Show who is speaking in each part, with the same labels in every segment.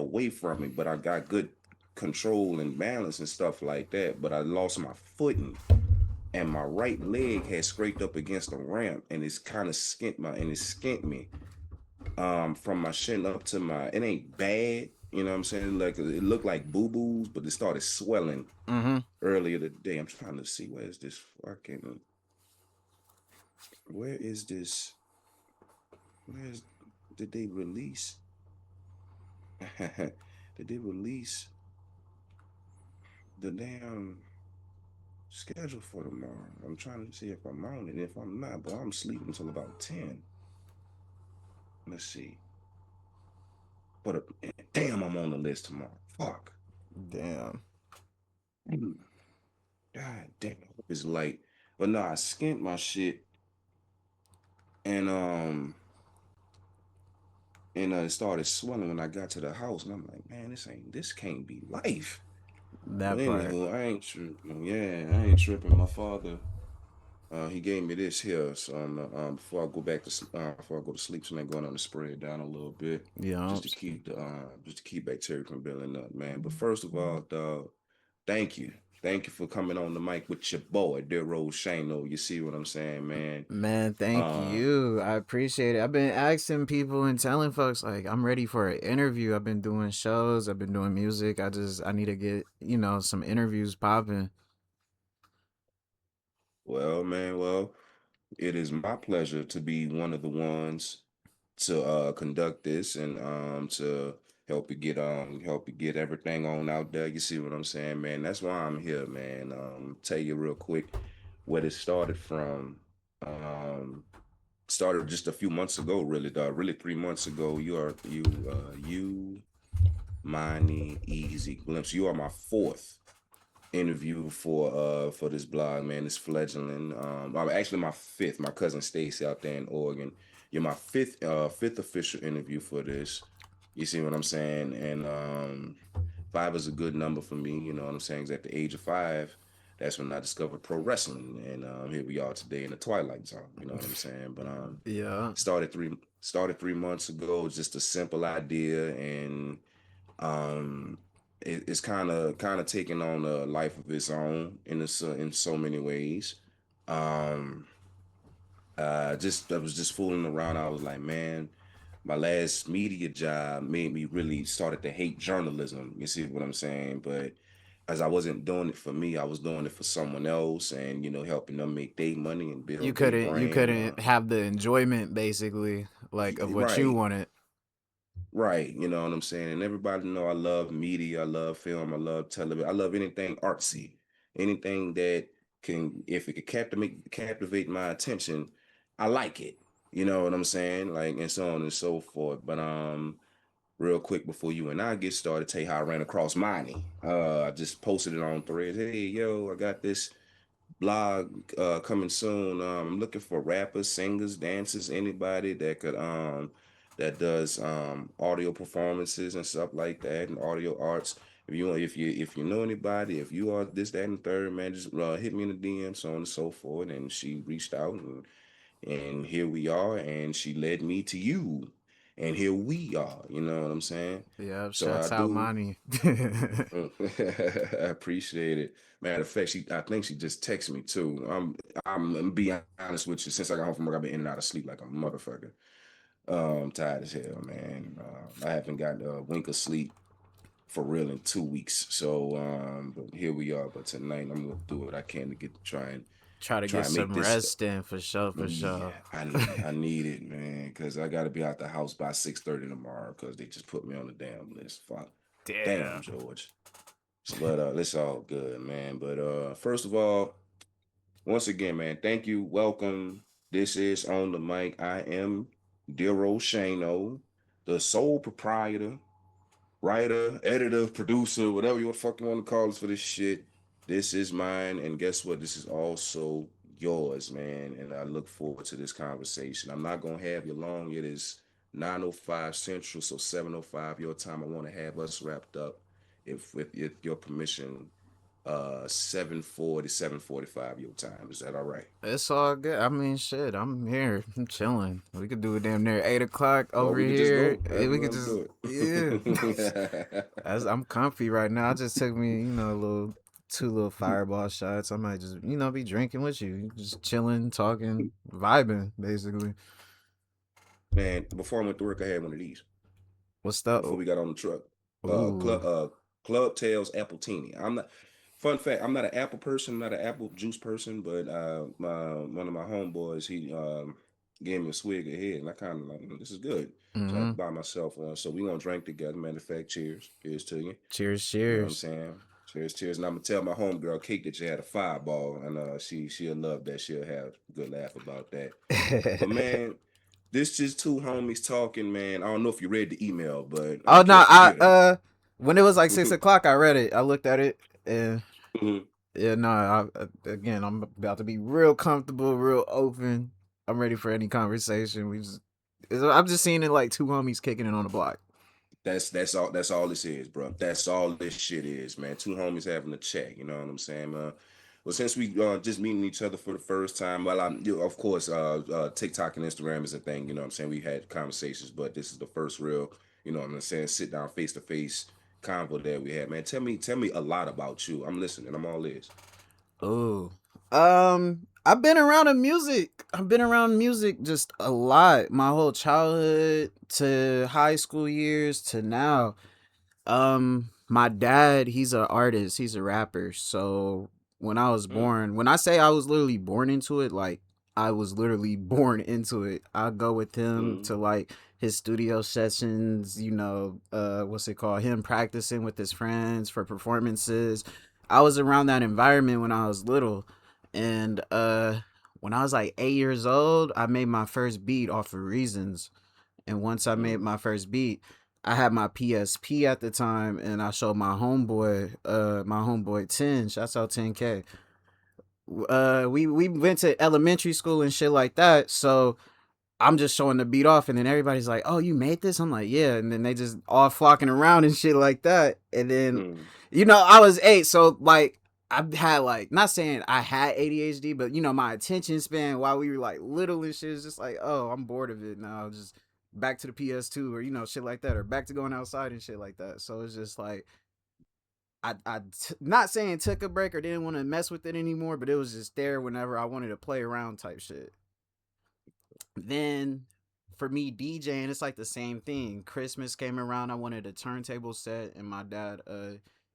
Speaker 1: away from me, but I got good control and balance and stuff like that. But I lost my footing, and my right leg had scraped up against the ramp, and it's kind of skint me from my shin up to my. It ain't bad, you know what I'm saying? Like it looked like boo boos, but it started swelling
Speaker 2: Mm-hmm.
Speaker 1: earlier today. I'm trying to see where's this fucking. Where is this? Where's did they release? Did they release the damn schedule for tomorrow? I'm trying to see if I'm on it. If I'm not, but I'm sleeping until about 10. Let's see. But damn, I'm on the list tomorrow. Fuck.
Speaker 2: Damn.
Speaker 1: Mm. God damn. I hope it's light. But no, I skint my shit and it started swelling when I got to the house, and I'm like, man, this can't be life. But
Speaker 2: That part.
Speaker 1: anywho, I ain't tripping. Yeah, I ain't tripping. My father, he gave me this here, so before I go before I go to sleep, so I'm going on to spray it down a little bit,
Speaker 2: Yeah.
Speaker 1: just to keep bacteria from building up, man. But first of all, dog, thank you, thank you for coming on the mic with your boy, dear Rose Shano. You see what I'm saying, man?
Speaker 2: Man, thank
Speaker 1: Um,
Speaker 2: you. I appreciate it. I've been asking people and telling folks like I'm ready for an interview. I've been doing shows, I've been doing music. I need to get, some interviews popping.
Speaker 1: well, man, well, it is my pleasure to be one of the ones to conduct this and to help you get everything on out there. You see what I'm saying, man? That's why I'm here, man. Tell you real quick where it started from. Um, Started just a few months ago, really, dog. Really 3 months ago. You, Miney, Easy Glimpse. You are my fourth interview for this blog, man. It's fledgling. I'm actually my fifth. My cousin Stacy out there in Oregon. You're my fifth official interview for this. You see what I'm saying? And five is a good number for me. You know what I'm saying? 'Cause at the age of five, that's when I discovered pro wrestling, and here we are today in the twilight zone. You know what I'm saying? But
Speaker 2: Yeah.
Speaker 1: started 3 months ago. It's just a simple idea, and um it's kind of taking on a life of its own in so many ways. um just I was just fooling around. I was like, man, my last media job made me really started to hate journalism. You see what I'm saying? But as I wasn't doing it for me, I was doing it for someone else, and helping them make their money and
Speaker 2: You
Speaker 1: build their
Speaker 2: couldn't you
Speaker 1: brand.
Speaker 2: couldn't have the enjoyment basically like of what you
Speaker 1: Right.
Speaker 2: wanted.
Speaker 1: Right, you know what I'm saying? And everybody know I love media, I love film, I love television, I love anything artsy, anything that can, if it could captivate my attention, I like it. You know what I'm saying? Like, and so on and so forth. But real quick before you and I get started, tell you how I ran across Miney. I just posted it on Threads. Hey, yo, I got this blog coming soon. I'm looking for rappers, singers, dancers, anybody that could that does audio performances and stuff like that and audio arts. If you know anybody, if you are this, that, and third, man, just hit me in the DM, so on and so forth. And she reached out, and here we are, and she led me to you. And here we are, you know what I'm saying?
Speaker 2: Yeah,
Speaker 1: So I
Speaker 2: shouts out
Speaker 1: do.
Speaker 2: money.
Speaker 1: I appreciate it. Matter of fact, I think she just texted me too. I'm gonna be honest with you. Since I got home from work, I've been in and out of sleep like a motherfucker. I'm tired as hell, man. I haven't got a wink of sleep for real in 2 weeks. So, but here we are. But tonight, I'm gonna do what I can to
Speaker 2: Try to
Speaker 1: try
Speaker 2: get
Speaker 1: and make
Speaker 2: some
Speaker 1: this.
Speaker 2: rest in for sure, for
Speaker 1: Yeah,
Speaker 2: sure.
Speaker 1: I need it, man, because I got to be out the house by 6:30 tomorrow because they just put me on the damn list. Fuck, damn,
Speaker 2: Damn.
Speaker 1: George. But it's all good, man. But first of all, once again, man, thank you. Welcome. This is On the Mic. I am Dero Shano, the sole proprietor, writer, editor, producer, whatever you fucking want to call us for this shit. This is mine, and guess what? This is also yours, man. And I look forward to this conversation. I'm not gonna have you long. It is 9:05 Central, so 7:05 your time. I want to have us wrapped up, if with your permission. 7:40, 7:45 your time. Is that all right?
Speaker 2: It's all good. I mean, shit, I'm here. I'm chilling. We could do it damn near 8 o'clock
Speaker 1: Or
Speaker 2: over
Speaker 1: we could just
Speaker 2: here.
Speaker 1: go.
Speaker 2: We could
Speaker 1: Let's
Speaker 2: just,
Speaker 1: do
Speaker 2: yeah.
Speaker 1: it.
Speaker 2: I'm comfy right now. I just took me, a little two little fireball shots. I might just, be drinking with you, just chilling, talking, vibing, basically.
Speaker 1: Man, before I went to work, I had one of these.
Speaker 2: What's that?
Speaker 1: Before we got on the truck.
Speaker 2: Ooh.
Speaker 1: Club Tails Appletini. I'm not. Fun fact: I'm not an apple person. I'm not an apple juice person. But one of my homeboys, he gave me a swig ahead, and I kind of like, this is good. So I
Speaker 2: Mm-hmm.
Speaker 1: buy myself one. So we gonna drink together. Matter of fact, cheers, cheers to you.
Speaker 2: Cheers,
Speaker 1: You know what I'm
Speaker 2: cheers.
Speaker 1: saying? Cheers, cheers. And I'm gonna tell my homegirl Kate that you had a fireball, and she'll love that. She'll have a good laugh about that. But man, this just two homies talking, man. I don't know if you read the email, but
Speaker 2: Oh no,
Speaker 1: just forget it.
Speaker 2: when it was like six
Speaker 1: Mhm,
Speaker 2: o'clock, I read it. I looked at it, and
Speaker 1: mhm.
Speaker 2: yeah, no, again, I'm about to be real comfortable, real open. I'm ready for any conversation. I'm just seeing it like two homies kicking it on the block.
Speaker 1: That's all this is, bro. That's all this shit is, man. Two homies having a chat. You know what I'm saying, man? Well, since we just meeting each other for the first time, well, of course, TikTok and Instagram is a thing. You know what I'm saying? We had conversations, but this is the first real, you know what I'm saying, sit down face to face convo that we had, man. Tell me a lot about you. I'm listening. I'm all ears.
Speaker 2: Oh, I've been around the music. I've been around music just a lot. My whole childhood to high school years to now. My dad, he's an artist, he's a rapper. So
Speaker 1: Mm,
Speaker 2: when I say I was literally born into it, like I was literally born into it. I go with him
Speaker 1: mm,
Speaker 2: to like his studio sessions, what's it called? Him practicing with his friends for performances. I was around that environment when I was little. And when I was like 8 years old, I made my first beat off of Reasons. And once I made
Speaker 1: mm,
Speaker 2: my first beat, I had my PSP at the time, and I showed my homeboy 10. Shouts out 10K. We went to elementary school and shit like that. So I'm just showing the beat off, and then everybody's like, "Oh, you made this?" I'm like, "Yeah." And then they just all flocking around and shit like that. And then,
Speaker 1: mm,
Speaker 2: I was 8, so like I had like not saying I had ADHD, but my attention span while we were like little and shit is just like, oh, I'm bored of it now. Just back to the PS2 or shit like that, or back to going outside and shit like that. So it's just like not saying took a break or didn't want to mess with it anymore, but it was just there whenever I wanted to play around type shit. Then for me DJing, it's like the same thing. Christmas came around, I wanted a turntable set, and my dad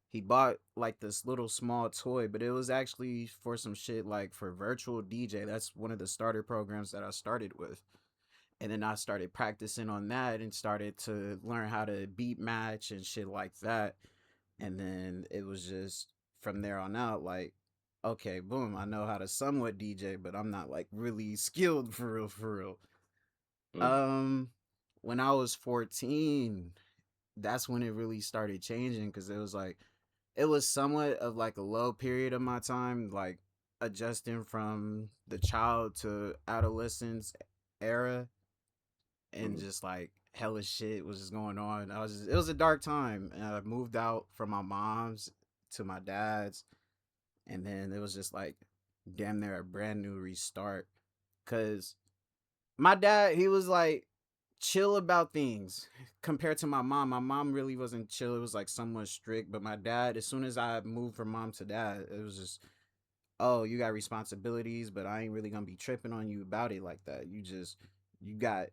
Speaker 2: he bought like this little small toy, but it was actually for some shit like for virtual DJ. That's one of the starter programs that I started with. And then I started practicing on that and started to learn how to beat match and shit like that. And then it was just from there on out like, okay, boom, I know how to somewhat DJ, but I'm not like really skilled for real, for real.
Speaker 1: mm,
Speaker 2: Um, when I was 14, that's when it really started changing because it was somewhat of like a low period of my time, like adjusting from the child to adolescence era, and
Speaker 1: mm,
Speaker 2: just like hella shit was just going on. It was a dark time, and I moved out from my mom's to my dad's, and then it was just like damn near a brand new restart. Cause my dad, he was like chill about things compared to my mom. My mom really wasn't chill. It was like somewhat strict. But my dad, as soon as I moved from mom to dad, it was just, oh, you got responsibilities, but I ain't really gonna be tripping on you about it like that. You got,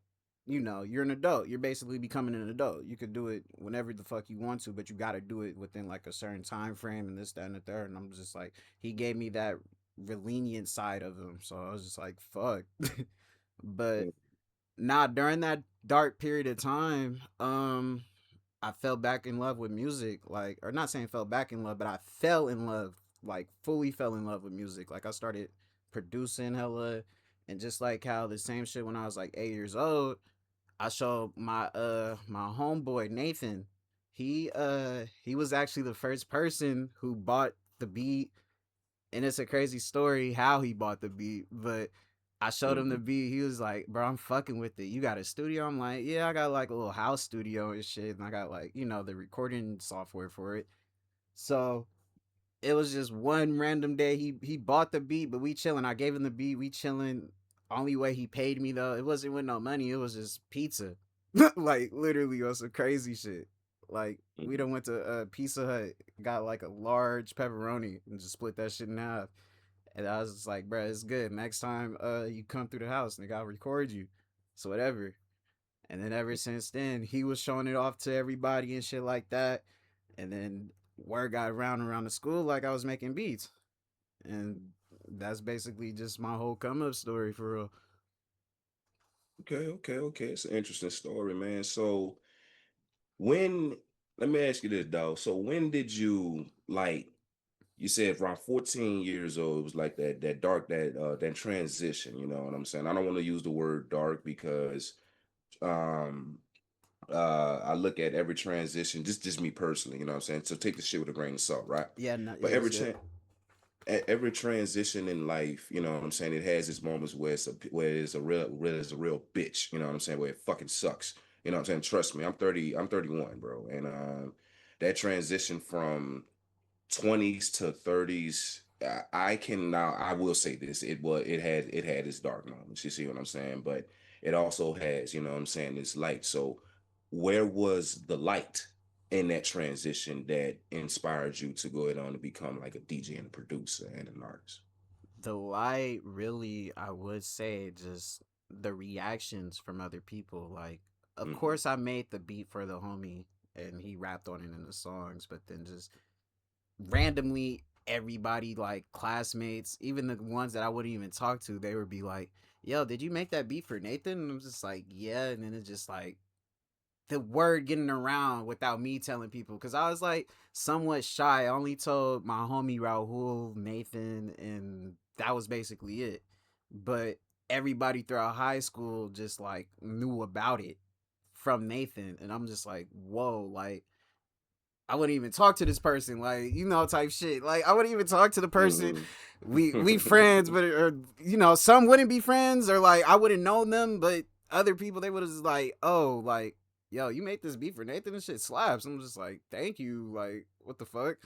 Speaker 2: you're an adult. You're basically becoming an adult. You could do it whenever the fuck you want to, but you got to do it within like a certain time frame and this, that, and the third. And I'm just like, he gave me that lenient side of him, so I was just like, fuck. But
Speaker 1: mm,
Speaker 2: now during that dark period of time, I fell back in love with music, like, or not saying fell back in love, but I fell in love, like fully fell in love with music. Like I started producing hella, and just like how the same shit when I was like 8 years old, I showed my homeboy Nathan. He was actually the first person who bought the beat, and it's a crazy story how he bought the beat, but I showed him the
Speaker 1: mhm,
Speaker 2: beat. He was like, "Bro, I'm fucking with it. You got a studio?" I'm like, "Yeah, I got like a little house studio and shit, and I got like the recording software for it." So it was just one random day he bought the beat, but we chilling. I gave him the beat, we chilling. Only way he paid me though, it wasn't with no money. It was just pizza, like literally on some crazy shit. Like we
Speaker 1: Mhm.
Speaker 2: done went to Pizza Hut, got like a large pepperoni, and just split that shit in half. And I was just like, bro, it's good. Next time you come through the house, nigga, I'll record you. So whatever. And then ever since then, he was showing it off to everybody and shit like that. And then word got around the school like I was making beats. And that's basically just my whole come up story for real.
Speaker 1: Okay, okay, okay. It's an interesting story, man. So when let me ask you this, dog. So when did you like you said around 14 years old, it was like that dark, that transition, you know what I'm saying? I don't want to use the word dark because um I look at every transition, just me personally, you know what I'm saying? So take the shit with a grain of salt, right?
Speaker 2: Yeah, no,
Speaker 1: But
Speaker 2: yeah, it's good.
Speaker 1: every transition in life, you know what I'm saying, it has its moments where it's a real bitch, you know what I'm saying, where it fucking sucks. You know what I'm saying? Trust me, I'm 31, bro. And that transition from 20s to 30s, I can now I will say this, it had its dark moments, you see what I'm saying, but it also has, you know what I'm saying, its light. So where was the light in that transition that inspired you to go ahead on to become like a DJ and a producer and an artist?
Speaker 2: The light really, I would say, just the reactions from other people. Like, of
Speaker 1: Hmm.
Speaker 2: course, I made the beat for the homie and he rapped on it in the songs, but then just randomly everybody, like classmates, even the ones that I wouldn't even talk to, they would be like, yo, did you make that beat for Nathan? And I'm just like, yeah. And then it's just like the word getting around without me telling people, because I was like somewhat shy. I only told my homie Rahul, Nathan, and that was basically it. But everybody throughout high school just like knew about it from Nathan. And I'm just like, whoa, like I wouldn't even talk to this person, like, type shit. Like I wouldn't even talk to the person.
Speaker 1: Hmm.
Speaker 2: We friends, but or some wouldn't be friends, or like I wouldn't know them, but other people they would have just like, oh, like, yo, you made this beat for Nathan and shit slaps. I'm just like, thank you, like, what the fuck?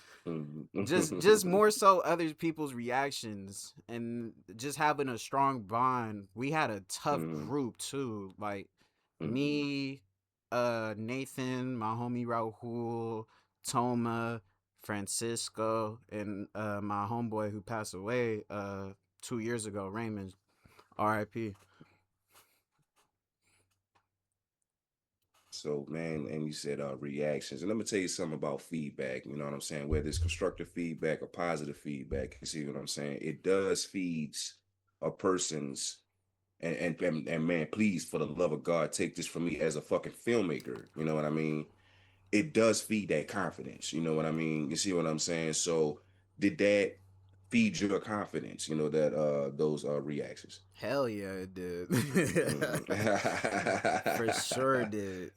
Speaker 2: Just more so other people's reactions and just having a strong bond. We had a tough
Speaker 1: Hmm.
Speaker 2: group too, like
Speaker 1: Hmm.
Speaker 2: me, Nathan, my homie Rahul, Toma, Francisco, and my homeboy who passed away 2 years ago, Raymond, R.I.P.
Speaker 1: So, man, and you said reactions, and let me tell you something about feedback. You know what I'm saying? Whether it's constructive feedback or positive feedback, you see what I'm saying? It does feeds a person's and man, please, for the love of God, take this from me as a fucking filmmaker. You know what I mean? It does feed that confidence. You know what I mean? You see what I'm saying? So, did that feed your confidence? You know that those reactions.
Speaker 2: Hell yeah, it did.
Speaker 1: Mhm.
Speaker 2: For sure it did.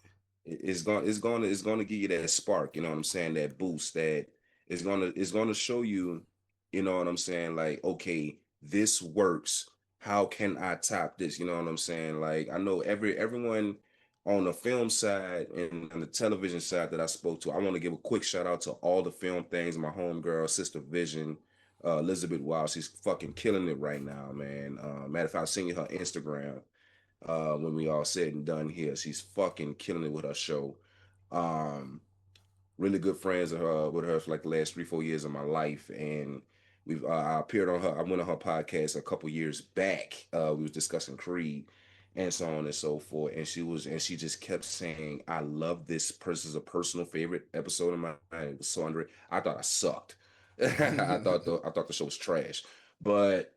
Speaker 1: It's gonna give you that spark, you know what I'm saying, that boost that it's gonna show you, you know what I'm saying, like, okay, this works. How can I top this? You know what I'm saying? Like, I know everyone on the film side and on the television side that I spoke to, I want to give a quick shout out to all the film things, my homegirl, Sister Vision, Elizabeth Wild. She's fucking killing it right now, man. Matter of fact, I'll send you her Instagram when we all said and done here. She's fucking killing it with her show. Um, really good friends with her for like the last 3 4 years of my life, and I appeared on her. I went on her podcast a couple years back. We was discussing Creed and so on and so forth, and she just kept saying, "I love this person's a personal favorite episode of mine." It was so under. I thought I sucked. I thought the show was trash, but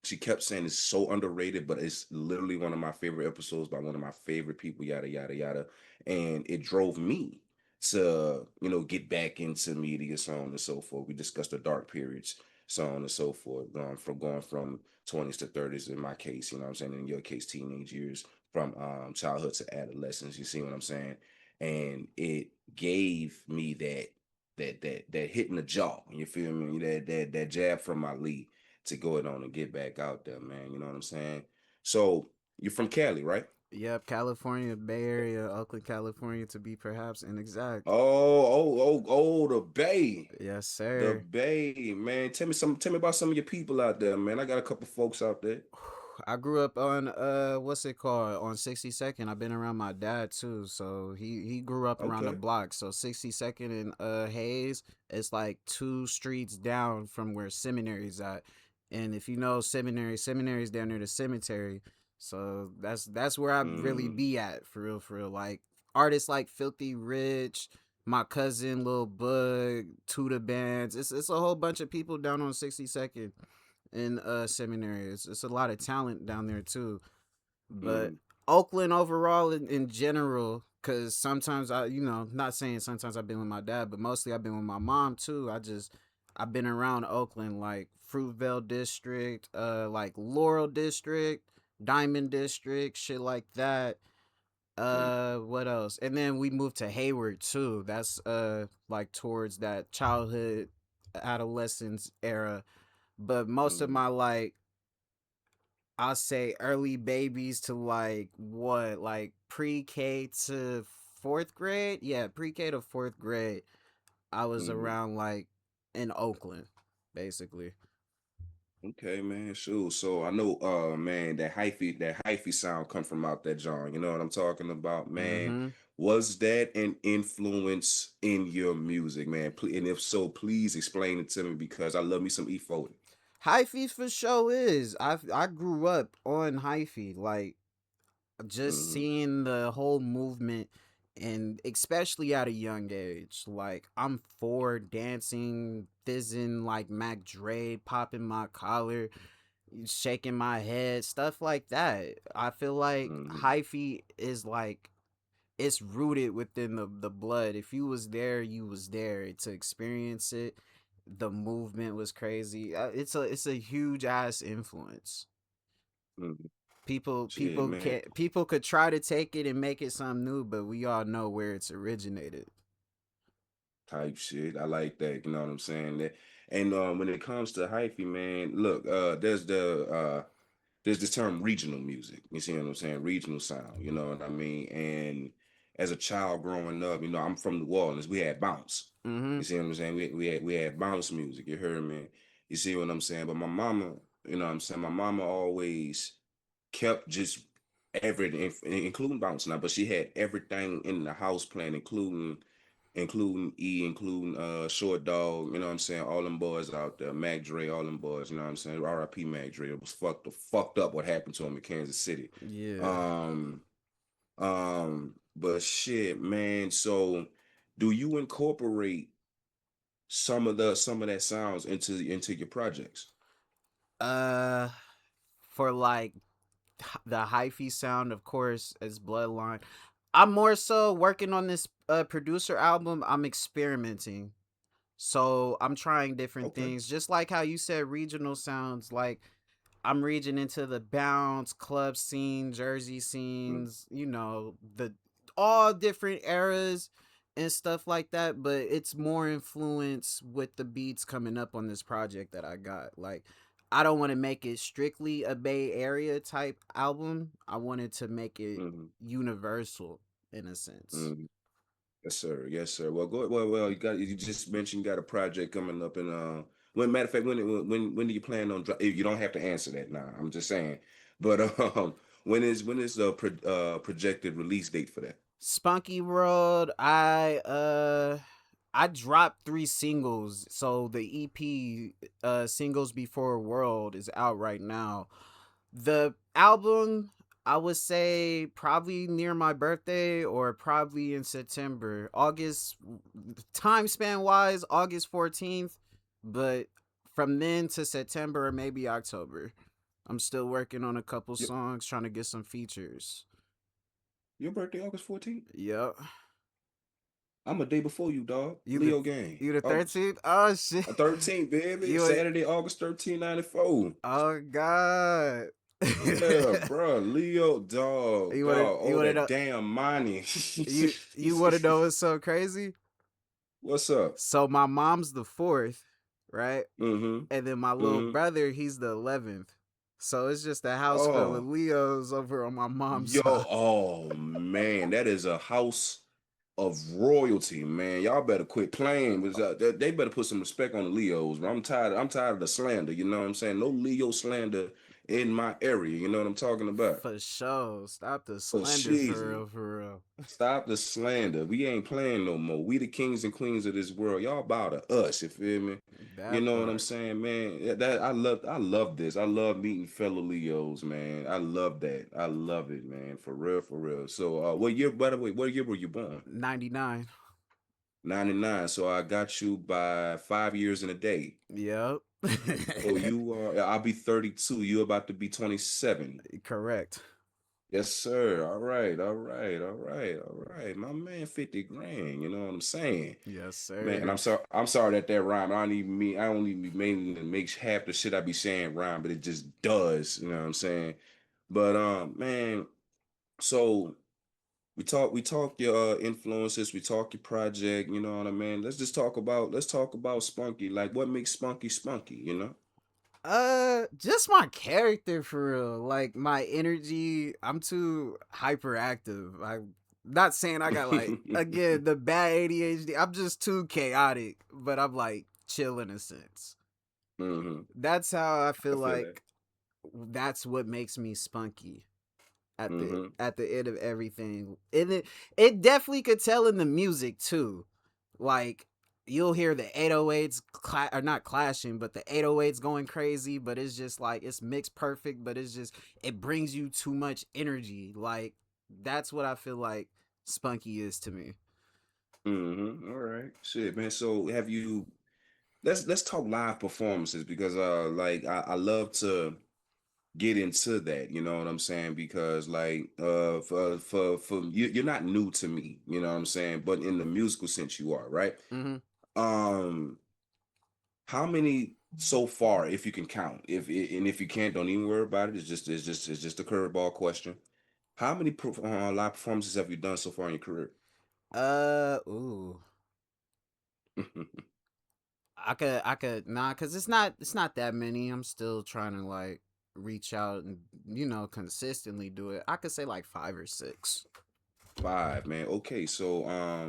Speaker 1: she kept saying it's so underrated, but it's literally one of my favorite episodes by one of my favorite people, yada yada yada. And it drove me to, get back into media, so on and so forth. We discussed the dark periods, so on and so forth, going from 20s to 30s in my case, you know what I'm saying? In your case, teenage years, from childhood to adolescence. You see what I'm saying? And it gave me that hit in the jaw. You feel me? That jab from my lead to go it on and get back out there, man. You know what I'm saying? So you're from Cali, right?
Speaker 2: Yep, California, Bay Area, Oakland, California to be perhaps inexact.
Speaker 1: The Bay.
Speaker 2: Yes,
Speaker 1: The
Speaker 2: sir.
Speaker 1: Bay, man. Tell me about some of your people out there, man. I got a couple folks out there.
Speaker 2: I grew up on what's it called, on 62nd. I've been around my dad too, so he grew up around the
Speaker 1: Okay.
Speaker 2: block. So 62nd and Hayes, it's like 2 streets down from where seminary's at. And if you know seminary's down near the cemetery. So that's where I really
Speaker 1: Mm,
Speaker 2: be at, for real, for real. Like artists like Filthy Rich, my cousin Lil Bug, Tuda Bands. It's a whole bunch of people down on 62nd in seminary. It's a lot of talent down there too. But
Speaker 1: mm,
Speaker 2: Oakland overall in general, because sometimes not saying sometimes I've been with my dad, but mostly I've been with my mom too. I've been around Oakland, like Fruitvale District, like Laurel District, Diamond District, shit like that.
Speaker 1: mm,
Speaker 2: What else? And then we moved to Hayward too. That's like towards that childhood adolescence era. But most of
Speaker 1: mm.
Speaker 2: my, like, I'll say early babies to like what, like pre-K to fourth grade. Yeah, pre-K to fourth grade. I was
Speaker 1: Mm.
Speaker 2: around like in Oakland, basically.
Speaker 1: Okay, man. Sure. So I know, man, that hyphy sound come from out that genre. You know what I'm talking about, man.
Speaker 2: Mm-hmm.
Speaker 1: Was that an influence in your music, man? And if so, please explain it to me because I love me some E40.
Speaker 2: Hyphy for sure is. I grew up on hyphy, like just
Speaker 1: Mm-hmm.
Speaker 2: seeing the whole movement, and especially at a young age. Like I'm for dancing, fizzing like Mac Dre, popping my collar, shaking my head, stuff like that. I feel like
Speaker 1: Mm-hmm.
Speaker 2: hyphy is like it's rooted within the blood. If you was there, you was there to experience it. The movement was crazy. It's a huge ass influence.
Speaker 1: Mm-hmm.
Speaker 2: People
Speaker 1: Shit,
Speaker 2: people
Speaker 1: man.
Speaker 2: can people could try to take it and make it something new, but we all know where it's originated.
Speaker 1: Type shit. I like that. You know what I'm saying? That, and when it comes to hyphy, man, look, there's this term regional music. You see what I'm saying? Regional sound. You know what I mean? And as a child growing up, you know, I'm from New Orleans. We had bounce.
Speaker 2: Mm-hmm.
Speaker 1: You see what I'm saying? We had bounce music. You heard me? You see what I'm saying? But my mama, you know what I'm saying? My mama always kept just everything, including bounce now, but she had everything in the house playing, including Short Dog, you know what I'm saying? All them boys out there, Mac Dre, all them boys, you know what I'm saying? R.I.P. Mac Dre. It was fucked up what happened to him in Kansas City.
Speaker 2: Yeah.
Speaker 1: Um, but shit, man. So do you incorporate some of that sounds into your projects?
Speaker 2: Uh, for like the hyphy sound, of course, is Bloodline. I'm more so working on this producer album. I'm experimenting. So I'm trying different
Speaker 1: Okay.
Speaker 2: things, just like how you said regional sounds. Like I'm reaching into the bounce club scene, Jersey
Speaker 1: Mm,
Speaker 2: scenes, the all different eras and stuff like that. But it's more influence with the beats coming up on this project that I got. Like I don't want to make it strictly a Bay Area type album. I wanted to make it
Speaker 1: mm,
Speaker 2: universal in a sense.
Speaker 1: mm. Yes, sir. Yes, sir. Well, go you just mentioned you got a project coming up and when matter of fact, when do you plan on you don't have to answer that now. I'm just saying. But when is the projected release date for that?
Speaker 2: Spunky World, I dropped 3 singles. So the EP Singles Before World is out right now. The album, I would say probably near my birthday or probably in September. August, time span wise, August 14th, but from then to September or maybe October. I'm still working on a couple
Speaker 1: Your,
Speaker 2: songs, trying to get some features.
Speaker 1: your birthday August 14th?
Speaker 2: Yep.
Speaker 1: I'm a day before you, dog.
Speaker 2: You the
Speaker 1: Leo gang.
Speaker 2: you the
Speaker 1: August
Speaker 2: 13th? Oh shit.
Speaker 1: 13th, baby.
Speaker 2: You a-
Speaker 1: Saturday, August 13, 94.
Speaker 2: oh god.
Speaker 1: Yeah, bro. Leo, dog, dog.
Speaker 2: You
Speaker 1: Oh,
Speaker 2: wanna
Speaker 1: that
Speaker 2: know
Speaker 1: damn money.
Speaker 2: you wanna know what's so crazy?
Speaker 1: What's up?
Speaker 2: So my mom's the fourth, right?
Speaker 1: Mm-hmm.
Speaker 2: And then my little
Speaker 1: Mm-hmm.
Speaker 2: brother, he's the 11th. So it's just a house full of
Speaker 1: Oh,
Speaker 2: Leos over on my mom's
Speaker 1: yo,
Speaker 2: side.
Speaker 1: oh man, that is a house of royalty, man. Y'all better quit playing. They better put some respect on the Leos, man. I'm tired. I'm tired of the slander. You know what I'm saying? No Leo slander in my area. You know what I'm talking about?
Speaker 2: For sure. Stop the
Speaker 1: Oh,
Speaker 2: slender for
Speaker 1: shit.
Speaker 2: real, for real.
Speaker 1: Stop the slander. We ain't playing no more. We the kings and queens of this world. Y'all bow to us. You feel me? You
Speaker 2: That
Speaker 1: know what I'm
Speaker 2: part.
Speaker 1: saying, man? That I love this. I love meeting fellow Leos, man. I love that. I love it, man. For real, for real. So, what year? By the way, what year were you born?
Speaker 2: 99.
Speaker 1: 99. So I got you by 5 years and a day.
Speaker 2: Yep.
Speaker 1: So you are. I'll be 32. You about to be 27.
Speaker 2: Correct.
Speaker 1: Yes, sir. All right, all right, all right, all right. My man, 50 grand. You know what I'm saying?
Speaker 2: Yes,
Speaker 1: Man, and
Speaker 2: sir.
Speaker 1: I'm sorry that that rhyme. I don't even be meaning to make half the shit I be saying rhyme, but it just does. You know what I'm saying? But man, so we talk your influences, we talk your project, you know what I mean? Let's talk about Spunky. Like what makes Spunky Spunky, you know?
Speaker 2: Just my character for real. Like my energy, I'm too hyperactive. I'm not saying I got like again the bad ADHD. I'm just too chaotic, but I'm like chill in a sense.
Speaker 1: hmm
Speaker 2: That's how I
Speaker 1: I
Speaker 2: feel
Speaker 1: feel that.
Speaker 2: like that's what makes me spunky
Speaker 1: hmm
Speaker 2: at the end of everything. And it definitely could tell in the music too. Like you'll hear the 808s or not clashing, but the 808s going crazy, but it's just like it's mixed perfect, but it's just it brings you too much energy. Like that's what I feel like spunky is to me.
Speaker 1: All right. Shit, man. So have you let's talk live performances because like I love to get into that, you know what I'm saying? Because like for you, you're not new to me, you know what I'm saying? But in the musical sense you are, right?
Speaker 2: Mm-hmm.
Speaker 1: Um how many so far, if you can count, and if you can't, don't even worry about it. It's just a curveball question. How many live performances have you done so far in your career?
Speaker 2: Ooh. I could nah, cause it's not that many. I'm still trying to like reach out and consistently do it. I could say like 5 or 6.
Speaker 1: Five, man. Okay, so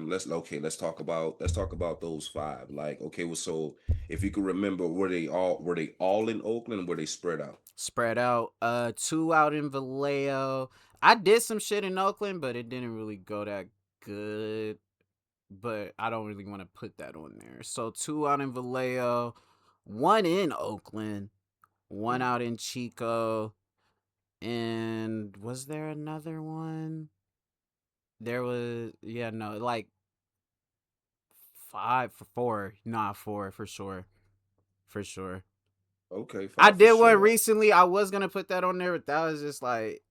Speaker 1: let's talk about those five. Like, okay, well, so if you can remember, were they all in Oakland? Or were they spread out?
Speaker 2: Spread out. 2 out in Vallejo. I did some shit in Oakland, but it didn't really go that good. But I don't really want to put that on there. So 2 out in Vallejo, 1 in Oakland, 1
Speaker 1: Mm.
Speaker 2: out in Chico, and was there another one? There was yeah no like 5 for 4, not 4 for sure, for sure.
Speaker 1: Okay,
Speaker 2: I
Speaker 1: five for
Speaker 2: did one
Speaker 1: sure.
Speaker 2: recently. I was gonna put that on there, but that was just like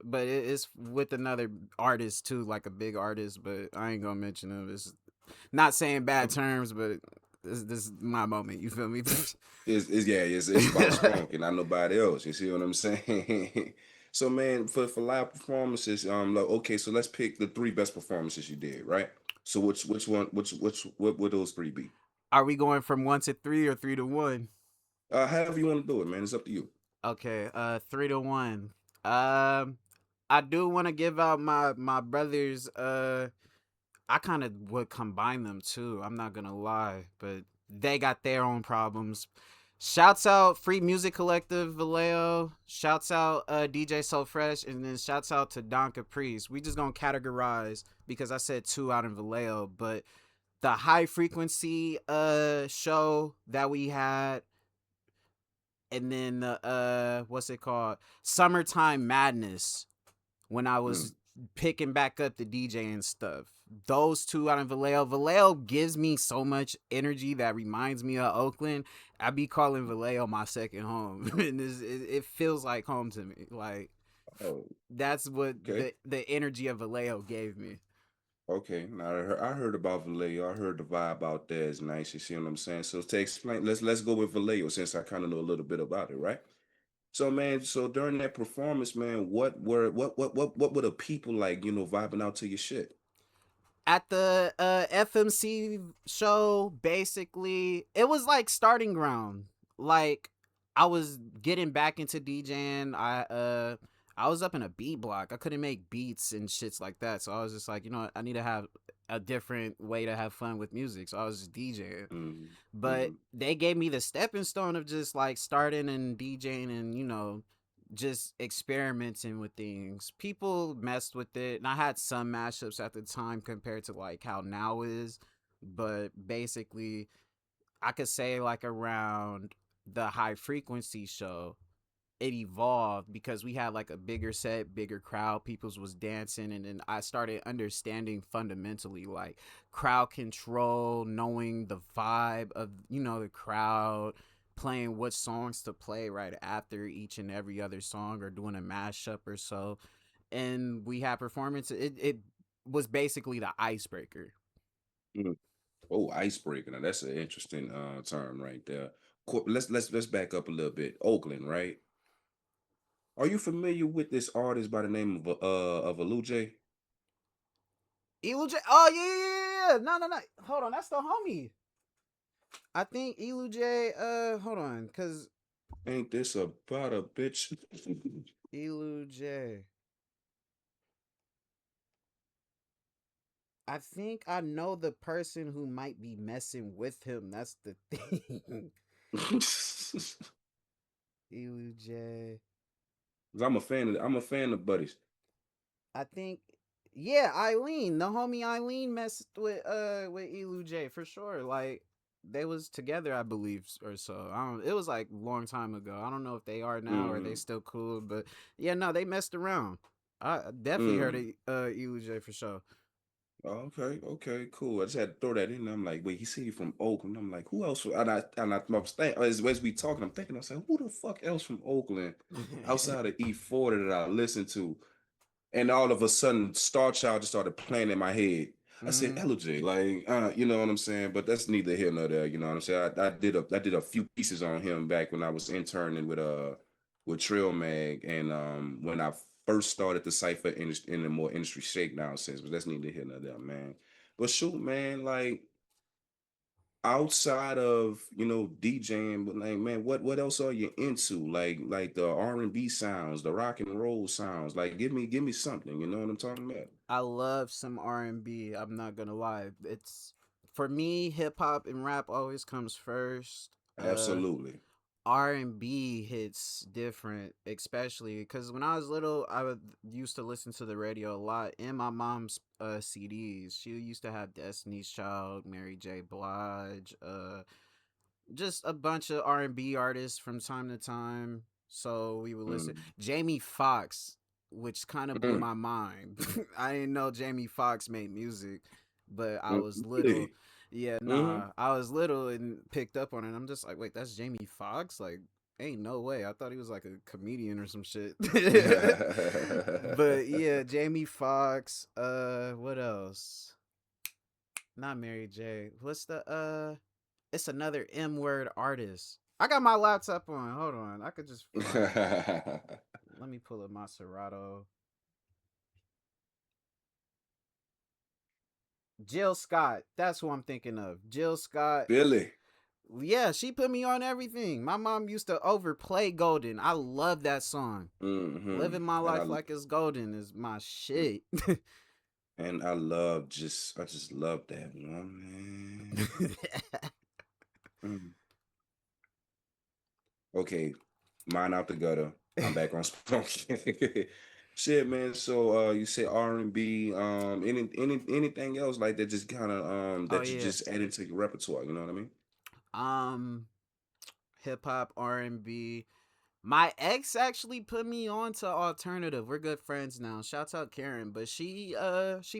Speaker 2: but it's with another artist too, like a big artist. But I ain't gonna mention him. It's not saying bad
Speaker 1: Okay.
Speaker 2: terms, but this is my moment. You feel me?
Speaker 1: It's yeah, it's about Spunk and not nobody else. You see what I'm saying? So man, for live performances, like, okay, so let's pick the three best performances you did, right? So which one what would those three be?
Speaker 2: Are we going from 1 to 3 or 3 to 1?
Speaker 1: However you want to do it, man. It's up to you.
Speaker 2: Okay, 3 to 1. Um, I do want to give out my brothers. I kind of would combine them too. I'm not gonna lie, but they got their own problems. Shouts out Free Music Collective Vallejo. Shouts out DJ So Fresh, and then shouts out to Don Caprice. We just gonna categorize because I said 2 out in Vallejo, but the high frequency show that we had, and then the what's it called, Summertime Madness, when I
Speaker 1: Mm.
Speaker 2: was picking back up the DJ and stuff. Those 2 out in Vallejo. Vallejo gives me so much energy that reminds me of Oakland. I be calling Vallejo my second home, and it feels like home to me. Like
Speaker 1: Oh,
Speaker 2: that's what
Speaker 1: okay.
Speaker 2: the energy of Vallejo gave me.
Speaker 1: Okay, now I heard about Vallejo. I heard the vibe out there is nice. You see what I'm saying? So to explain, let's go with Vallejo since I kind of know a little bit about it, right? So man, so during that performance, man, what were the people like? Vibing out to your shit.
Speaker 2: At the FMC show, basically, it was like starting ground. Like I was getting back into DJing. I was up in a beat block. I couldn't make beats and shits like that. So I was just like, you know what? I need to have a different way to have fun with music. So I was just DJing.
Speaker 1: Mm,
Speaker 2: But
Speaker 1: mm,
Speaker 2: they gave me the stepping stone of just like starting and DJing and, just experimenting with things. People messed with it. And I had some mashups at the time compared to like how now is. But basically, I could say like around the high frequency show, it evolved because we had like a bigger set, bigger crowd, people's was dancing, and then I started understanding fundamentally like crowd control, knowing the vibe of, the crowd, playing what songs to play right after each and every other song or doing a mashup or so. And we had performance. It was basically the icebreaker.
Speaker 1: mm. Oh, icebreaker. Now that's an interesting term right there. Let's back up a little bit. Oakland, right? Are you familiar with this artist by the name of Aluje?
Speaker 2: Elu J. Oh yeah, yeah, yeah. No, no, no. Hold on, that's the homie. I think Elu J. Hold on, cause
Speaker 1: Ain't this about a bitch?
Speaker 2: Elu J. I think I know the person who might be messing with him. That's the thing. Elu J.
Speaker 1: I'm a fan of Buddies.
Speaker 2: I think, yeah, Eileen, the homie Eileen messed with Elu J for sure. Like they was together, I believe, or so. I don't. It was like a long time ago. I don't know if they are now or they
Speaker 1: Mm,
Speaker 2: still cool, but yeah, no, they messed around. I definitely heard
Speaker 1: mm.
Speaker 2: of Elu J for sure.
Speaker 1: Oh, okay, okay, cool. I just had to throw that in. I'm like, wait, he said he from Oakland. I'm like, who else? And I was thinking, as we talking, I'm thinking, I said, who the fuck else from Oakland outside of E40 that I listen to? And all of a sudden, Star Child just started playing in my head. I said,
Speaker 2: Mm-hmm.
Speaker 1: Elegy, like, you know what I'm saying? But that's neither here nor there. You know what I'm saying? I did a few pieces on him back when I was interning with Trill Mag, and when I first started the cipher in the more industry shakedown sense. But that's neither here nor there, man. But shoot, man, like outside of DJing, but like, man, what else are you into? Like the R&B sounds, the rock and roll sounds. Like, give me something. You know what I'm talking about?
Speaker 2: I love some R&B. I'm not gonna lie. It's for me, hip hop and rap always comes first.
Speaker 1: Absolutely.
Speaker 2: R&B hits different, especially because when I was little, used to listen to the radio a lot in my mom's CDs. She used to have Destiny's Child, Mary J. Blige, just a bunch of R&B artists from time to time. So we would listen.
Speaker 1: Mm.
Speaker 2: Jamie Foxx, which kind of blew
Speaker 1: Mm.
Speaker 2: my mind. I didn't know Jamie Foxx made music, but I
Speaker 1: Mm.
Speaker 2: was little.
Speaker 1: Really?
Speaker 2: Yeah,
Speaker 1: Hmm.
Speaker 2: nah, I was little and picked up on it. I'm just like, wait, that's Jamie Foxx? Like, ain't no way. I thought he was like a comedian or some shit. But yeah, Jamie Foxx. What else? Not Mary J. What's the It's another M word artist. I got my laptop on. Hold on. I could just find. Let me pull up my Serato. Jill Scott. That's who I'm thinking of. Jill Scott.
Speaker 1: Billy.
Speaker 2: Yeah, she put me on everything. My mom used to overplay Golden. I love that song.
Speaker 1: Hmm.
Speaker 2: Living my
Speaker 1: And
Speaker 2: life like it's golden is my
Speaker 1: mm,
Speaker 2: shit.
Speaker 1: and I just love that one, man. Mm. Okay, mine out the gutter. I'm back on Spunky. Shit, man. So you say R&B, anything else like that just kind of
Speaker 2: Oh
Speaker 1: that you
Speaker 2: yeah.
Speaker 1: just added to your repertoire, you know what I mean?
Speaker 2: Um Hip hop, R&B. My ex actually put me on to alternative. We're good friends now. Shouts out Karen, but she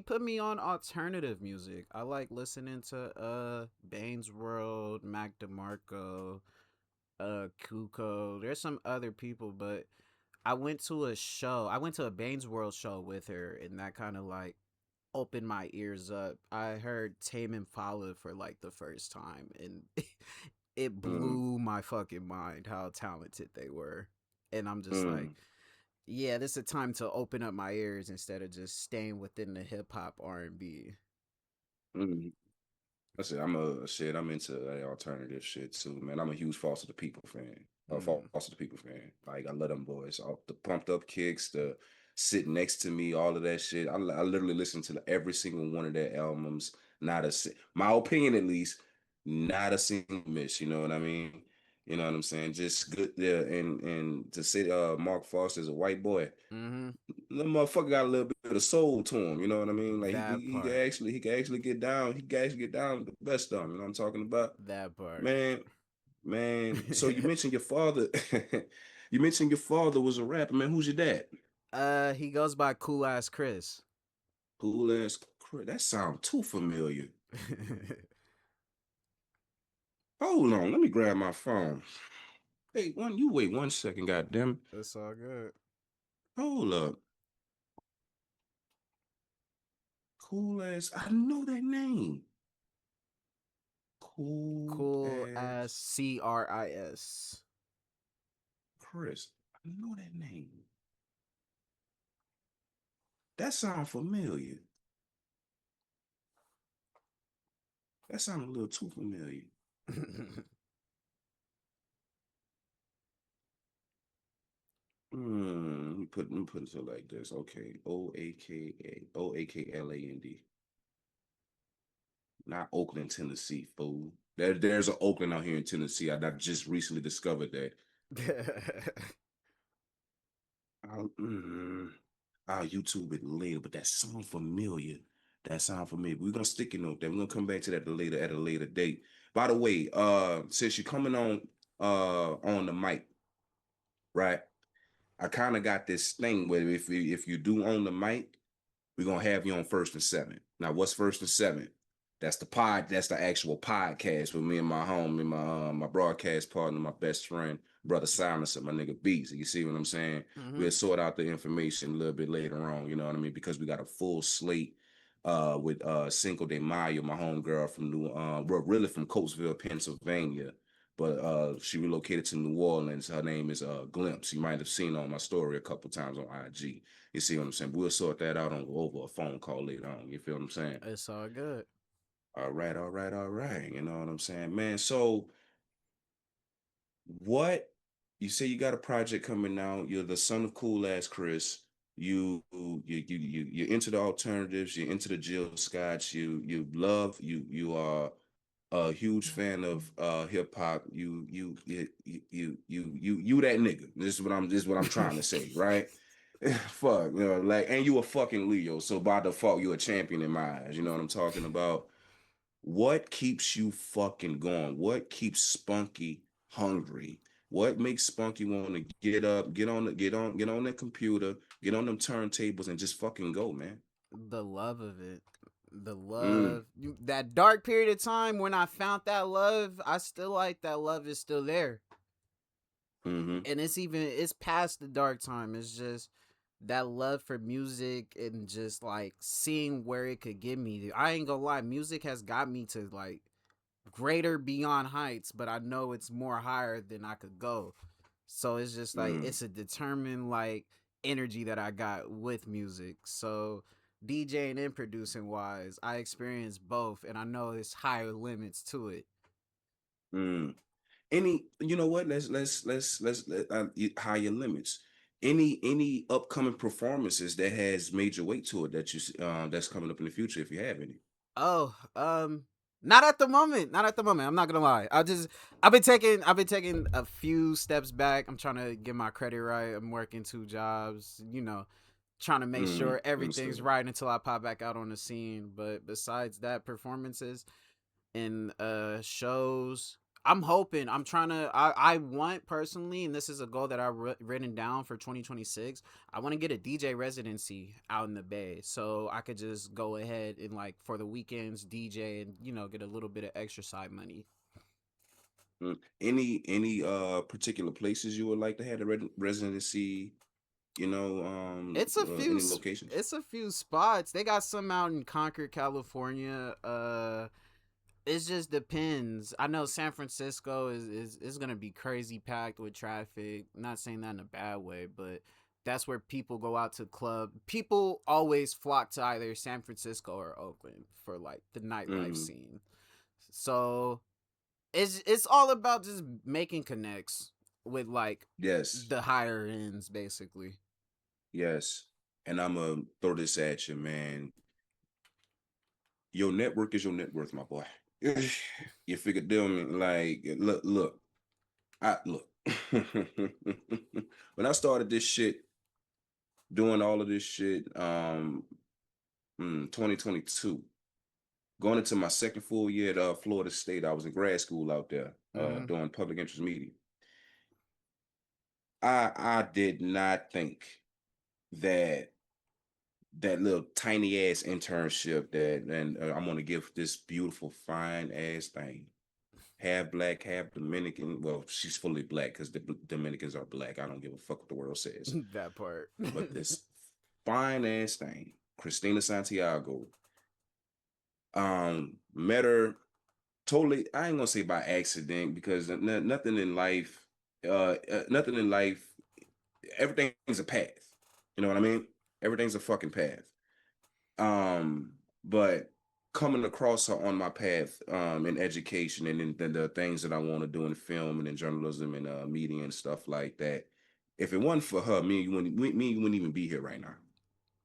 Speaker 2: put me on alternative music. I like listening to Bane's World, Mac DeMarco, Kuko. There's some other people, but I went to a show. I went to a Bane's World show with her, and that kind of like opened my ears up. I heard Tame Impala for like the first time, and it
Speaker 1: Mm,
Speaker 2: blew my fucking mind how talented they were. And I'm just like,
Speaker 1: mm,
Speaker 2: yeah, this is a time to open up my ears instead of just staying within the hip hop R&B.
Speaker 1: mm. I said I'm into alternative shit too, man. I'm a huge Foster the People fan.
Speaker 2: Mm.
Speaker 1: Foster the People fan. Like I love them boys. All the pumped up kicks, the sit next to me, all of that shit. I literally listen to every single one of their albums. Not a my opinion at least, not a single miss. You know what I mean? You know what I'm saying? Just good there. And to say Mark Foster is a white boy,
Speaker 2: Mm-hmm.
Speaker 1: the motherfucker got a little bit of soul to him. You know what I mean? Like
Speaker 2: That part.
Speaker 1: he can actually get down. He can actually get down with the best of them. You know what I'm talking about?
Speaker 2: That part.
Speaker 1: Man, man. So you mentioned your father. You mentioned your father was a rapper, man. Who's your dad?
Speaker 2: He goes by Cool Ass Chris.
Speaker 1: Cool ass. That sounds too familiar. Hold on, let me grab my phone. Hey, you wait 1 second, goddamn.
Speaker 2: It's all good.
Speaker 1: Hold up. Cool ass. I know that name. Cool
Speaker 2: Cool Ass
Speaker 1: ass
Speaker 2: Chris.
Speaker 1: Chris. I know that name. That sounds familiar. That sounds a little too familiar. Let me put it like this. Okay. OAKLAND. Not Oakland, Tennessee, fool. There's an Oakland out here in Tennessee. I just recently discovered that. I'll, I'll YouTube it later, but that sound familiar. That sound familiar. We're gonna stick it note that. We're gonna come back to that later at a later date. By the way, since you're coming on the mic, right? I kind of got this thing where if you do own the mic, we're gonna have you on first and seven. Now, what's first and seven? That's the pod. That's the actual podcast with me and my home and my broadcast partner, my best friend, brother Silencer, my nigga Beats. You see what I'm saying?
Speaker 2: Mm-hmm.
Speaker 1: We'll sort out the information a little bit later on. You know what I mean? Because we got a full slate with Cinco de Mayo, my homegirl from well, really from Coatesville, Pennsylvania, but she relocated to New Orleans. Her name is Glimpse. You might have seen on my story a couple times on IG. You see what I'm saying? We'll sort that out on over a phone call later on. You feel what I'm saying?
Speaker 2: It's all good.
Speaker 1: All right, all right, all right. You know what I'm saying, man. So what you say you got a project coming out? You're the son of Cool Ass Chris. You're into the alternatives. You're into the Jill Scotts. You are a huge fan of hip hop. You that nigga. This is what I'm trying to say, right? Fuck, you know, like, and you a fucking Leo, so by default you're a champion in my eyes. You know what I'm talking about? What keeps you fucking going? What keeps Spunky hungry? What makes Spunky want to get up, get on the computer, get on them turntables, and just fucking go, man?
Speaker 2: The love of it. The
Speaker 1: Mm,
Speaker 2: love. That dark period of time when I found that love, I still like that love is still there.
Speaker 1: mm-hmm,
Speaker 2: And it's past the dark time. It's just that love for music and just like seeing where it could get me. I ain't gonna lie, music has got me to like greater beyond heights, but I know it's more higher than I could go. So it's just like
Speaker 1: mm,
Speaker 2: it's a determined like energy that I got with music. So DJing and producing wise, I experience both and I know there's higher limits to it.
Speaker 1: mm. You know what? Higher limits. Any upcoming performances that has major weight to it that that's coming up in the future if you have any.
Speaker 2: Oh, not at the moment. Not at the moment. I'm not gonna lie. I've been taking a few steps back. I'm trying to get my credit right. I'm working two jobs, trying to make sure everything's
Speaker 1: Understood.
Speaker 2: right until I pop back out on the scene. But besides that, performances and shows, I'm hoping. I'm trying to. I want personally, and this is a goal that I've written down for 2026. I want to get a DJ residency out in the Bay, so I could just go ahead and like for the weekends DJ and get a little bit of extra side money.
Speaker 1: Any particular places you would like to have the residency?
Speaker 2: It's a few.
Speaker 1: Any locations?
Speaker 2: It's a few spots. They got some out in Concord, California. It just depends. I know San Francisco is gonna be crazy packed with traffic. Not saying that in a bad way, but that's where people go out to club. People always flock to either San Francisco or Oakland for like the nightlife
Speaker 1: Mm,
Speaker 2: scene. So it's all about just making connects. with like
Speaker 1: Yes,
Speaker 2: the higher ends, basically.
Speaker 1: yes. And I'm gonna throw this at you, man. Your network is your net worth, my boy. You figured them like look. I look. When I started this shit, doing all of this shit, 2022, going into my second full year at Florida State, I was in grad school out there,
Speaker 2: Mm-hmm.
Speaker 1: doing public interest media. I did not think that that little tiny ass internship that, and I'm gonna give this beautiful fine ass thing, half black, half Dominican. Well, she's fully black because the Dominicans are black. I don't give a fuck what the world says.
Speaker 2: That part.
Speaker 1: But this fine ass thing, Christina Santiago, met her totally. I ain't gonna say by accident because nothing in life, nothing in life, everything's a path. You know what I mean? Everything's a fucking path. Um, but coming across her on my path, in education and in the things that I want to do in film and in journalism and media and stuff like that. If it wasn't for her, me, you wouldn't even be here right now.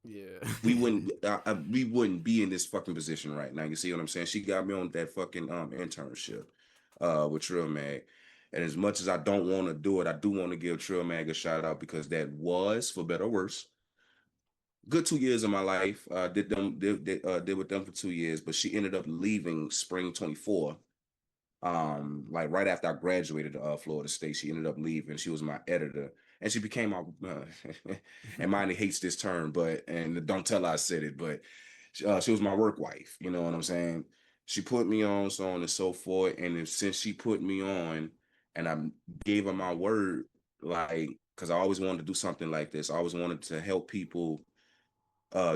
Speaker 2: Yeah.
Speaker 1: We wouldn't be in this fucking position right now. You see what I'm saying? She got me on that fucking internship with Trill Mag. And as much as I don't want to do it, I do want to give Trill Mag a shout out because that was, for better or worse, good 2 years of my life. Did with them for 2 years, but she ended up leaving spring 24. Like right after I graduated Florida State, she ended up leaving. She was my editor, and she became my. And Mindy hates this term, but and don't tell her I said it, but she was my work wife. You know what I'm saying? She put me on, so on and so forth. And since she put me on, and I gave her my word, like, because I always wanted to do something like this. I always wanted to help people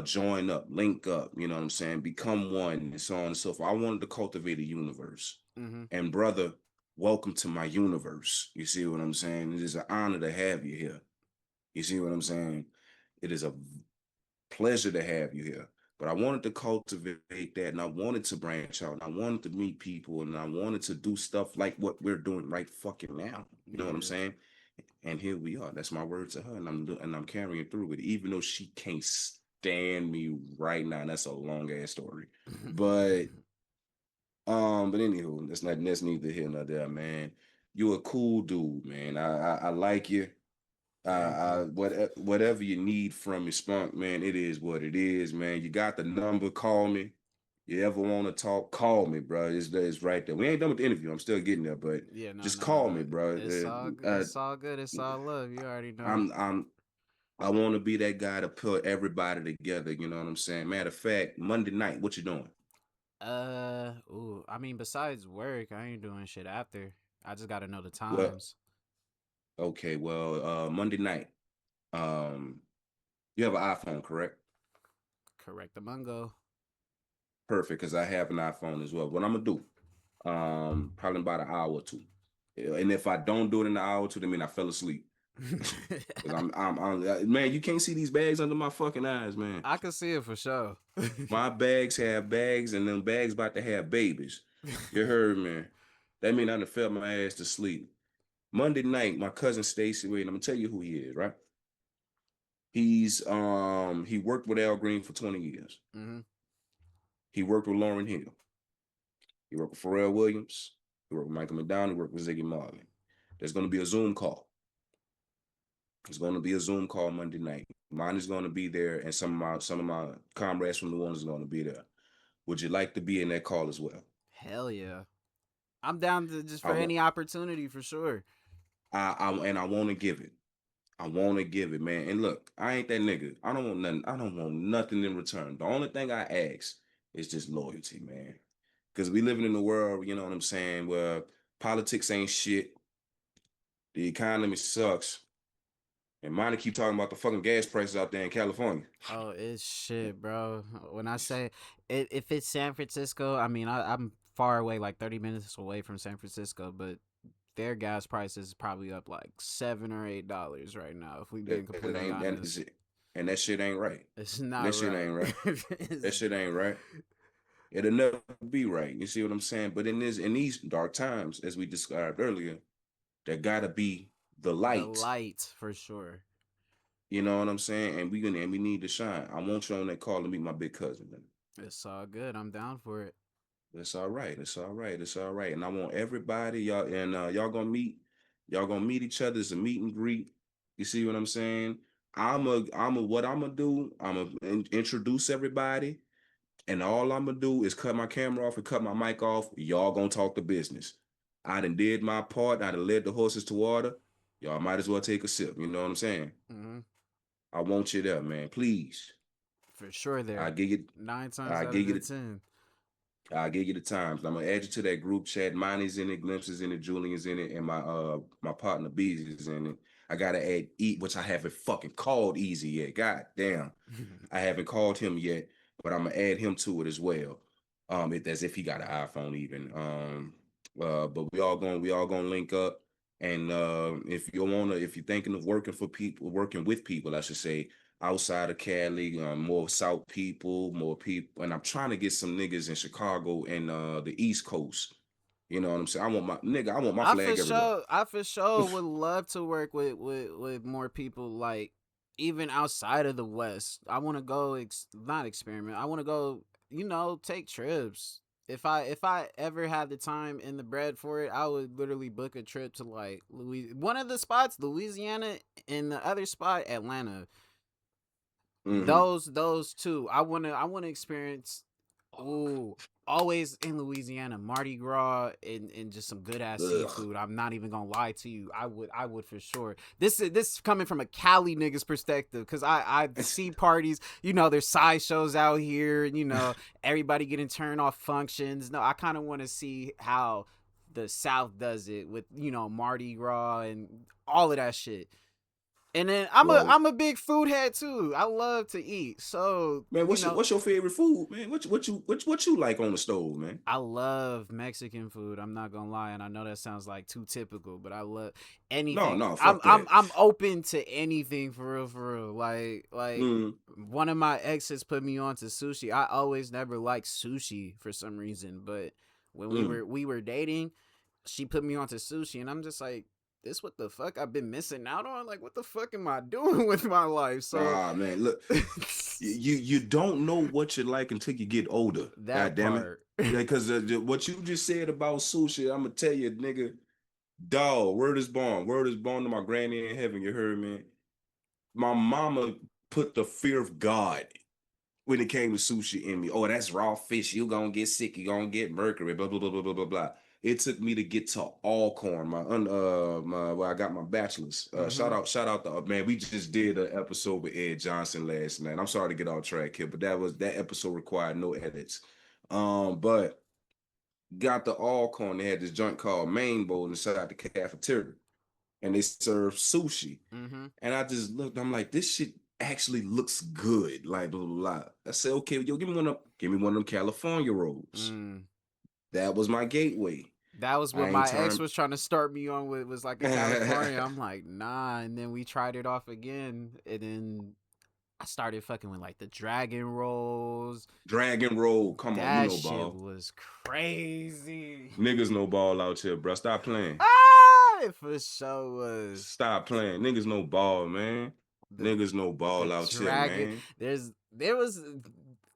Speaker 1: join up, link up, you know what I'm saying, become one, and so on and so forth. I wanted to cultivate a universe.
Speaker 2: Mm-hmm.
Speaker 1: And brother, welcome to my universe. You see what I'm saying? It is an honor to have you here. You see what I'm saying? It is a pleasure to have you here. But I wanted to cultivate that and I wanted to branch out and I wanted to meet people and I wanted to do stuff like what we're doing right fucking now. You know what I'm
Speaker 2: Yeah.
Speaker 1: saying? And here we are. That's my word to her, and I'm carrying through with it, even though she can't stand me right now. That's a long ass story, but but anywho, that's neither here nor there, man. You a cool dude, man. I like you.
Speaker 2: Thank you.
Speaker 1: Whatever you need from me, Spunk, man, it is what it is, man. You got the number. Call me. You ever want to talk? Call me, bro. It's right there. We ain't done with the interview. I'm still getting there, but
Speaker 2: Yeah, no,
Speaker 1: just
Speaker 2: no,
Speaker 1: call
Speaker 2: no.
Speaker 1: me, bro.
Speaker 2: It's all good. It's all love. You already know.
Speaker 1: I'm I want to be that guy to put everybody together. You know what I'm saying? Matter of fact, Monday night, what you doing?
Speaker 2: Ooh. I mean, besides work, I ain't doing shit after. I just gotta know the
Speaker 1: Well,
Speaker 2: times.
Speaker 1: okay, well, Monday night. Um, you have an iPhone, correct?
Speaker 2: Correct the mungo.
Speaker 1: Perfect, because I have an iPhone as well. What I'm gonna do? Probably about an hour or two. Yeah, and if I don't do it in an hour or two, then mean I fell asleep. Cause man, you can't see these bags under my fucking eyes, man.
Speaker 2: I can see it for sure.
Speaker 1: My bags have bags, and them bags about to have babies. You heard me? That mean I done fell my ass to sleep. Monday night, my cousin Stacy, wait, I'm gonna tell you who he is, right? He worked with Al Green for 20 years.
Speaker 2: Mm-hmm.
Speaker 1: He worked with Lauryn Hill. He worked with Pharrell Williams. He worked with Michael McDonald. He worked with Ziggy Marley. There's gonna be a Zoom call. There's gonna be a Zoom call Monday night. Mine is gonna be there, and some of my comrades from New Orleans is gonna be there. Would you like to be in that call as well?
Speaker 2: Hell yeah. I'm down to just
Speaker 1: I
Speaker 2: for
Speaker 1: want
Speaker 2: any opportunity for sure.
Speaker 1: I want to give it. I want to give it, man. And look, I ain't that nigga. I don't want nothing. I don't want nothing in return. The only thing I ask is just loyalty, man. Because we living in a world, you know what I'm saying, where politics ain't shit. The economy sucks. And mine keep talking about the fucking gas prices out there in California.
Speaker 2: Oh, it's shit, bro. When I say it, if it's San Francisco, I mean I'm far away, like 30 minutes away from San Francisco, but their gas price is probably up like $7 or $8 right now. If we being
Speaker 1: That
Speaker 2: completely
Speaker 1: ain't that
Speaker 2: honest,
Speaker 1: is it. And that shit ain't right.
Speaker 2: it's not
Speaker 1: That shit
Speaker 2: right.
Speaker 1: ain't right. That
Speaker 2: It's-
Speaker 1: shit ain't right. It'll never be right. You see what I'm saying? But in these dark times, as we described earlier, there gotta be the
Speaker 2: The
Speaker 1: light.
Speaker 2: light for sure.
Speaker 1: You know what I'm saying? And we need to shine. I want you on that call to meet my big cousin. Man.
Speaker 2: It's all good. I'm down for it.
Speaker 1: It's all right. It's all right. It's all right. And I want everybody, y'all, and y'all gonna meet. Y'all gonna meet each other. It's a meet and greet. You see what I'm saying? What I'm gonna do. I'm gonna introduce everybody, and all I'm gonna do is cut my camera off and cut my mic off. Y'all gonna talk the business. I done did my part. I done led the horses to water. Y'all might as well take a sip. You know what I'm saying?
Speaker 2: Hmm.
Speaker 1: I want you there, man. Please.
Speaker 2: For sure,
Speaker 1: I
Speaker 2: there.
Speaker 1: give you.
Speaker 2: Nine times
Speaker 1: I
Speaker 2: out
Speaker 1: give
Speaker 2: of
Speaker 1: you
Speaker 2: the
Speaker 1: the.
Speaker 2: 10.
Speaker 1: I'll give you the times. I'm gonna add you to that group chat. Mine is in it, Glimpse is in it, Julian's in it, and my partner Bees is in it. I gotta add Eat, which I haven't fucking called Easy yet. God damn. I haven't called him yet, but I'm gonna add him to it as well. As if he got an iPhone even. But we all gonna link up. And if you're thinking of working for people, working with people, I should say, outside of Cali, more South people, more people, and I'm trying to get some niggas in Chicago and the East Coast. You know what I'm saying? I want my flag everywhere.
Speaker 2: I for sure would love to work with more people like even outside of the West. I want to go not experiment. I want to go, take trips. If I ever had the time and the bread for it, I would literally book a trip to like one of the spots, Louisiana, and the other spot, Atlanta.
Speaker 1: Hmm.
Speaker 2: Those two. I wanna experience. Ooh, always in Louisiana, Mardi Gras and just some good ass
Speaker 1: Ugh.
Speaker 2: seafood. I'm not even gonna lie to you. I would for sure. This is coming from a Cali nigga's perspective because I see parties. There's sideshows out here. Everybody getting turned off functions. No, I kind of want to see how the South does it with Mardi Gras and all of that shit. And then I'm a
Speaker 1: Well,
Speaker 2: I'm a big food head too. I love to eat. So,
Speaker 1: man, what's your favorite food, man? What you like on the stove, man?
Speaker 2: I love Mexican food. I'm not gonna lie, and I know that sounds like too typical, but I love
Speaker 1: No,
Speaker 2: anything.
Speaker 1: no,
Speaker 2: I'm
Speaker 1: fuck
Speaker 2: I'm
Speaker 1: that.
Speaker 2: I'm open to anything for real, for real. Like
Speaker 1: Mm,
Speaker 2: one of my exes put me on to sushi. I always never liked sushi for some reason, but when we
Speaker 1: mm.
Speaker 2: were we were dating, she put me onto sushi, and I'm just like, this what the fuck I've been missing out on? Like, what the fuck am I doing with my life? So
Speaker 1: Ah, man, look, you don't know what you like until you get older. God
Speaker 2: that
Speaker 1: damn it.
Speaker 2: part.
Speaker 1: Yeah, because what you just said about sushi, I'm gonna tell you, nigga, dog, word is born to my granny in heaven. You heard me? My mama put the fear of God when it came to sushi in me. Oh, that's raw fish. You gonna get sick. You gonna get mercury. Blah blah blah blah blah blah blah. It took me to get to Alcorn, where I got my bachelor's.
Speaker 2: Mm-hmm.
Speaker 1: Shout out to man. We just did an episode with Ed Johnson last night. I'm sorry to get off track here, but that episode required no edits. But got the Alcorn. They had this joint called Main Bowl inside the cafeteria, and they served sushi.
Speaker 2: Mm-hmm.
Speaker 1: And I just looked, I'm like, this shit actually looks good. Like blah blah blah. I said, okay, yo, give me one of them California rolls.
Speaker 2: Mm.
Speaker 1: That was my gateway.
Speaker 2: That was
Speaker 1: I
Speaker 2: what
Speaker 1: ain't
Speaker 2: my ex
Speaker 1: turned.
Speaker 2: was trying to start me on with, was like a California. I'm like, nah. And then we tried it off again. And then I started fucking with like the dragon rolls.
Speaker 1: Dragon roll. Come on, you
Speaker 2: That
Speaker 1: know
Speaker 2: shit
Speaker 1: ball.
Speaker 2: was crazy.
Speaker 1: Niggas know ball out here, bro. Stop playing.
Speaker 2: Ah, it for sure was.
Speaker 1: Stop playing. Niggas know ball, man.
Speaker 2: the
Speaker 1: Niggas know
Speaker 2: the
Speaker 1: ball out here,
Speaker 2: dragon.
Speaker 1: man.
Speaker 2: There was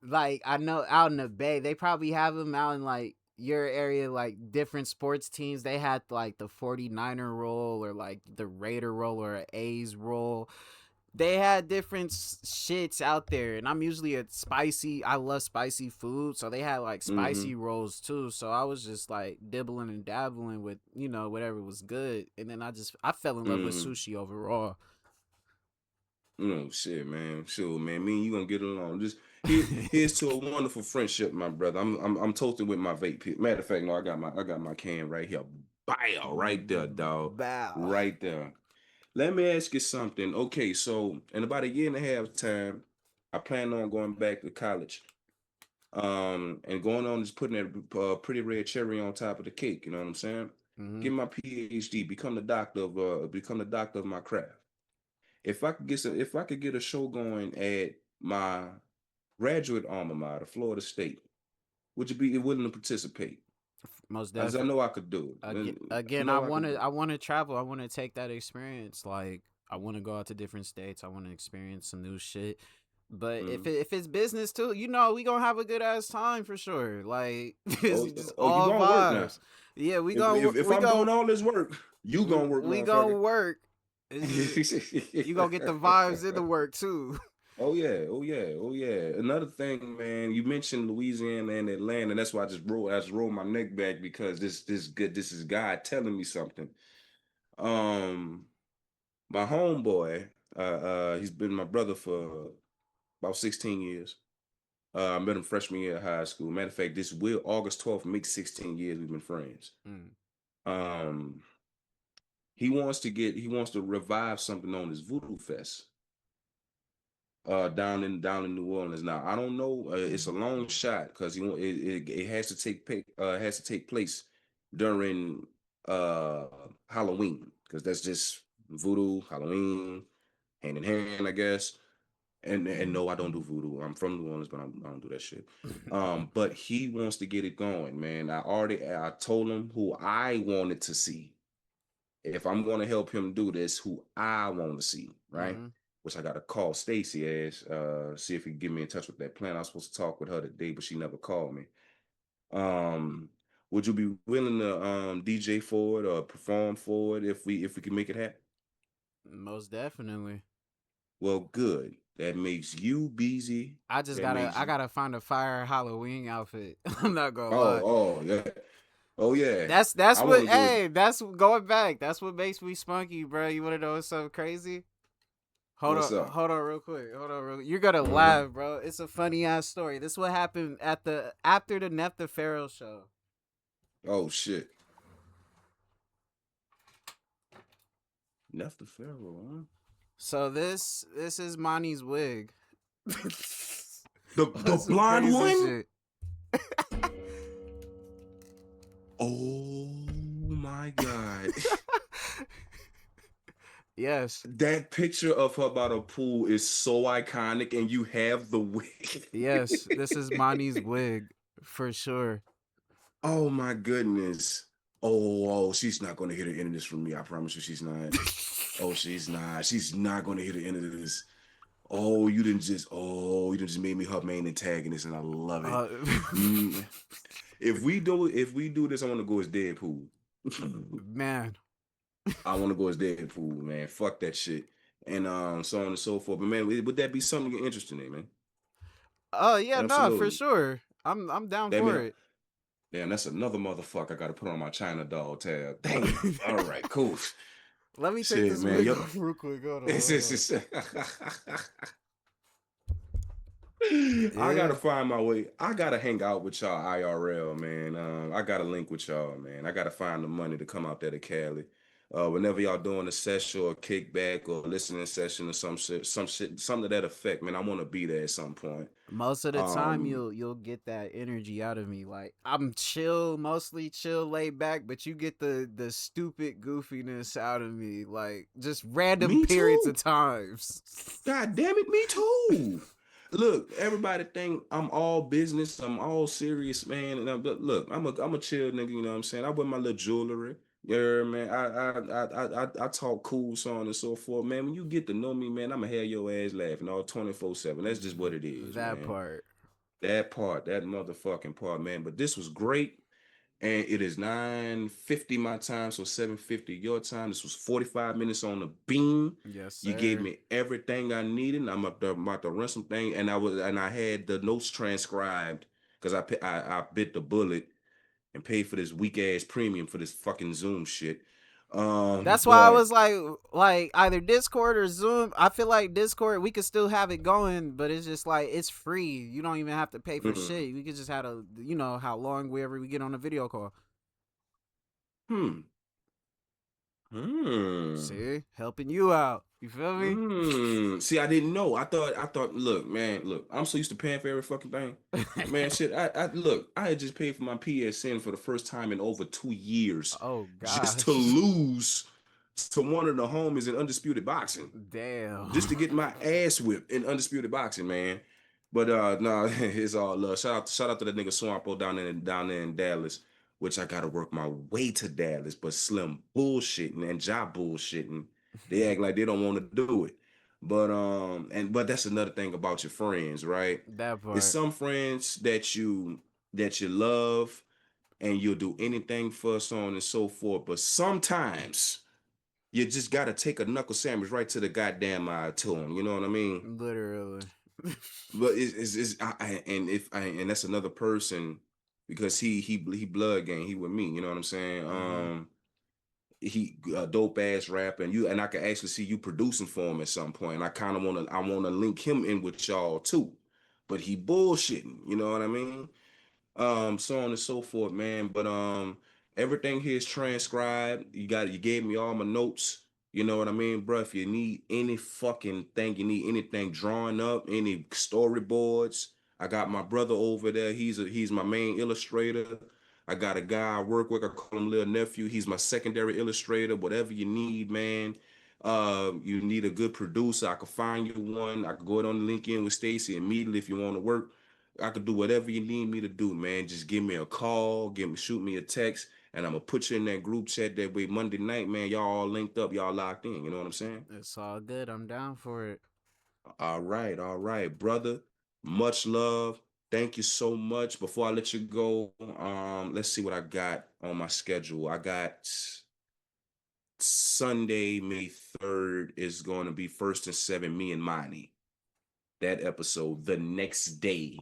Speaker 2: like, I know out in the bay they probably have them out in like your area, like different sports teams. They had like the 49er roll or like the Raider roll or a A's roll. They had different shits out there, and I'm usually a spicy. I love spicy food, so they had like
Speaker 1: Mm-hmm.
Speaker 2: spicy rolls too. So I was just like dibbling and dabbling with whatever was good, and then I fell in love with
Speaker 1: Mm-hmm.
Speaker 2: sushi overall.
Speaker 1: No shit, man. Sure, man. Me and you gonna get along. Just here's to a wonderful friendship, my brother. I'm toasting with my vape pen. Matter of fact, no, I got my can right here. Bow, right there, dog.
Speaker 2: Bow.
Speaker 1: Right there. Let me ask you something. Okay, so in about a year and a half time, I plan on going back to college. And going on is putting that pretty red cherry on top of the cake. You know what I'm saying?
Speaker 2: Hmm.
Speaker 1: Get my PhD, become the doctor of my craft. If I could get a show going at my graduate alma mater, Florida State, would you be willing to participate?
Speaker 2: Most
Speaker 1: I just I
Speaker 2: definitely.
Speaker 1: know I could do it. I
Speaker 2: Again,
Speaker 1: know I could do
Speaker 2: I want to travel. I want to take that experience. Like, I want to go out to different states. I want to experience some new shit. But
Speaker 1: it.
Speaker 2: if it's business too, you know, we gonna have a good ass time for sure. Like, it's
Speaker 1: Oh,
Speaker 2: just
Speaker 1: oh, you
Speaker 2: all
Speaker 1: gonna work now?
Speaker 2: vibes. Yeah,
Speaker 1: If I'm doing all this work, you gonna work,
Speaker 2: we gonna
Speaker 1: motherfucker.
Speaker 2: work. It's just you gonna get the vibes in the work too.
Speaker 1: Oh yeah, oh yeah, oh yeah. Another thing, man, you mentioned Louisiana and Atlanta, and that's why I just rolled my neck back because this is God telling me something. Um, my homeboy, he's been my brother for about 16 years. I met him freshman year of high school. Matter of fact, this will August 12th makes 16 years we've been friends.
Speaker 2: Mm,
Speaker 1: Um, he wants to revive something known as Voodoo Fest. Down in New Orleans. Now I don't know. It's a long shot because it has to has to take place during uh Halloween because that's just voodoo Halloween hand in hand, I guess. And no, I don't do voodoo. I'm from New Orleans, but I don't do that shit. But he wants to get it going, man. I told him who I wanted to see if I'm going to help him do this, who I want to see, right?
Speaker 2: mm-hmm.
Speaker 1: Which I got to call Stacy as, see if he can get me in touch with that plan. I was supposed to talk with her today, but she never called me. Um, would you be willing to DJ for it or perform for it if we can make it happen?
Speaker 2: Most definitely.
Speaker 1: Well, good. That makes you busy. That makes
Speaker 2: I
Speaker 1: you.
Speaker 2: gotta find a fire Halloween outfit. I'm not gonna lie.
Speaker 1: Oh, yeah. Oh yeah.
Speaker 2: That's
Speaker 1: I want
Speaker 2: what.
Speaker 1: to go with
Speaker 2: Hey, that's going back. That's what makes me spunky, bro. You wanna know something crazy?
Speaker 1: what's up.
Speaker 2: Hold on, real quick. Hold on, real. You're gonna
Speaker 1: Hmm.
Speaker 2: laugh, bro. It's a funny ass story. This what happened at the after the Nefta Pharaoh show.
Speaker 1: Oh shit. Left the Pharaoh, huh?
Speaker 2: So this is Monty's wig.
Speaker 1: The
Speaker 2: On some
Speaker 1: blonde
Speaker 2: crazy
Speaker 1: one?
Speaker 2: shit.
Speaker 1: Oh my God.
Speaker 2: Yes,
Speaker 1: That picture of her by the pool is so iconic, and you have the wig.
Speaker 2: yes. This is Monty's wig for sure.
Speaker 1: Oh my goodness. She's not going to hear the end of this from me. I promise you, she's not. Oh, she's not. She's not going to hear the end of this. You didn't just made me her main antagonist, and I love it.
Speaker 2: uh,
Speaker 1: Mm. If we do this, I want to go as Deadpool.
Speaker 2: man.
Speaker 1: I want to go as Deadpool, man. Fuck that shit. And so on and so forth. But man, would that be something you're interested in, man?
Speaker 2: Oh yeah, no, for
Speaker 1: Absolutely.
Speaker 2: sure. I'm down
Speaker 1: That mean,
Speaker 2: for it.
Speaker 1: damn, that's another motherfucker I got to put on my China doll tab. Damn. All right, cool.
Speaker 2: Let me take
Speaker 1: Shit,
Speaker 2: this
Speaker 1: man.
Speaker 2: wig
Speaker 1: Yo,
Speaker 2: off real quick. Hold on,
Speaker 1: it's,
Speaker 2: hold
Speaker 1: it's,
Speaker 2: on.
Speaker 1: it's I gotta
Speaker 2: Yeah,
Speaker 1: find my way. I gotta hang out with y'all IRL, man. I gotta link with y'all, man. I gotta find the money to come out there to Cali. Whenever y'all doing a session or a kickback or listening session or some shit, something to that effect, man. I want to be there at some point.
Speaker 2: most of the time
Speaker 1: Um,
Speaker 2: you'll get that energy out of me. Like I'm chill, mostly chill, laid back, but you get the stupid goofiness out of me. Like just random
Speaker 1: me
Speaker 2: periods of
Speaker 1: too.
Speaker 2: times.
Speaker 1: God damn it, me too. Look, everybody think I'm all business. I'm all serious, man. But look, I'm a chill nigga. You know what I'm saying? I wear my little jewelry. Yeah, man. I talk cool, so on and so forth, man. When you get to know me, man, I'ma have your ass laughing all 24/7. That's just what it is,
Speaker 2: That
Speaker 1: man.
Speaker 2: part.
Speaker 1: That part, that motherfucking part, man. But this was great. And it is 9:50 my time, so 7:50 your time. This was 45 minutes on the beam.
Speaker 2: Yes,
Speaker 1: You gave
Speaker 2: sir.
Speaker 1: me everything I needed. I'm about to run some thing, and I had the notes transcribed because I bit the bullet and paid for this weak ass premium for this fucking Zoom shit.
Speaker 2: That's why I
Speaker 1: But
Speaker 2: was like either Discord or Zoom. I feel like Discord we could still have it going, but it's just like it's free. You don't even have to pay for
Speaker 1: mm,
Speaker 2: shit. We could just have a you know how long wherever we get on a video call.
Speaker 1: hmm, hmm.
Speaker 2: See, helping you out. You feel me?
Speaker 1: See, I didn't know. I thought, look, man, look, I'm so used to paying for every fucking thing. Man, shit, look, I had just paid for my PSN for the first time in over 2 years
Speaker 2: Oh
Speaker 1: just to
Speaker 2: gosh,
Speaker 1: lose to one of the homies in Undisputed Boxing, just
Speaker 2: damn.
Speaker 1: to get my ass whipped in Undisputed Boxing, man. But no, it's all love. Shout out to that nigga Swampo down there in Dallas. which I gotta work my way to Dallas, but Slim bullshitting and Job bullshitting. They act like they don't want to do it. But that's another thing about your friends, right?
Speaker 2: That
Speaker 1: It's
Speaker 2: part.
Speaker 1: some friends that you love and you'll do anything for, so on and so forth. But sometimes you just gotta take a knuckle sandwich right to the goddamn eye to them. You know what I mean?
Speaker 2: Literally.
Speaker 1: But and that's another person because he blood gang. He with me. You know what I'm saying?
Speaker 2: Hmm.
Speaker 1: He a dope ass rapper, and I can actually see you producing for him at some point. And I wanna link him in with y'all too, but he bullshitting. You know what I mean? So on and so forth, man. But everything here is transcribed. You gave me all my notes. You know what I mean, bro? If you need any fucking thing, you need anything drawn up, any storyboards, I got my brother over there. He's my main illustrator. I got a guy I work with. I call him little nephew. He's my secondary illustrator. Whatever you need, man. You need a good producer. I could find you one. I could go ahead on the link in with Stacy immediately if you want to work. I could do whatever you need me to do, man. Just give me a call, shoot me a text, and I'm gonna put you in that group chat that way Monday night, man. Y'all all linked up, y'all locked in. You know what I'm saying?
Speaker 2: It's all good. I'm down for it.
Speaker 1: All right, brother. Much love. Thank you so much. Before I let you go, let's see what I got on my schedule. I got Sunday, May 3rd is going to be first and seven, me and Monty. That episode. The next day,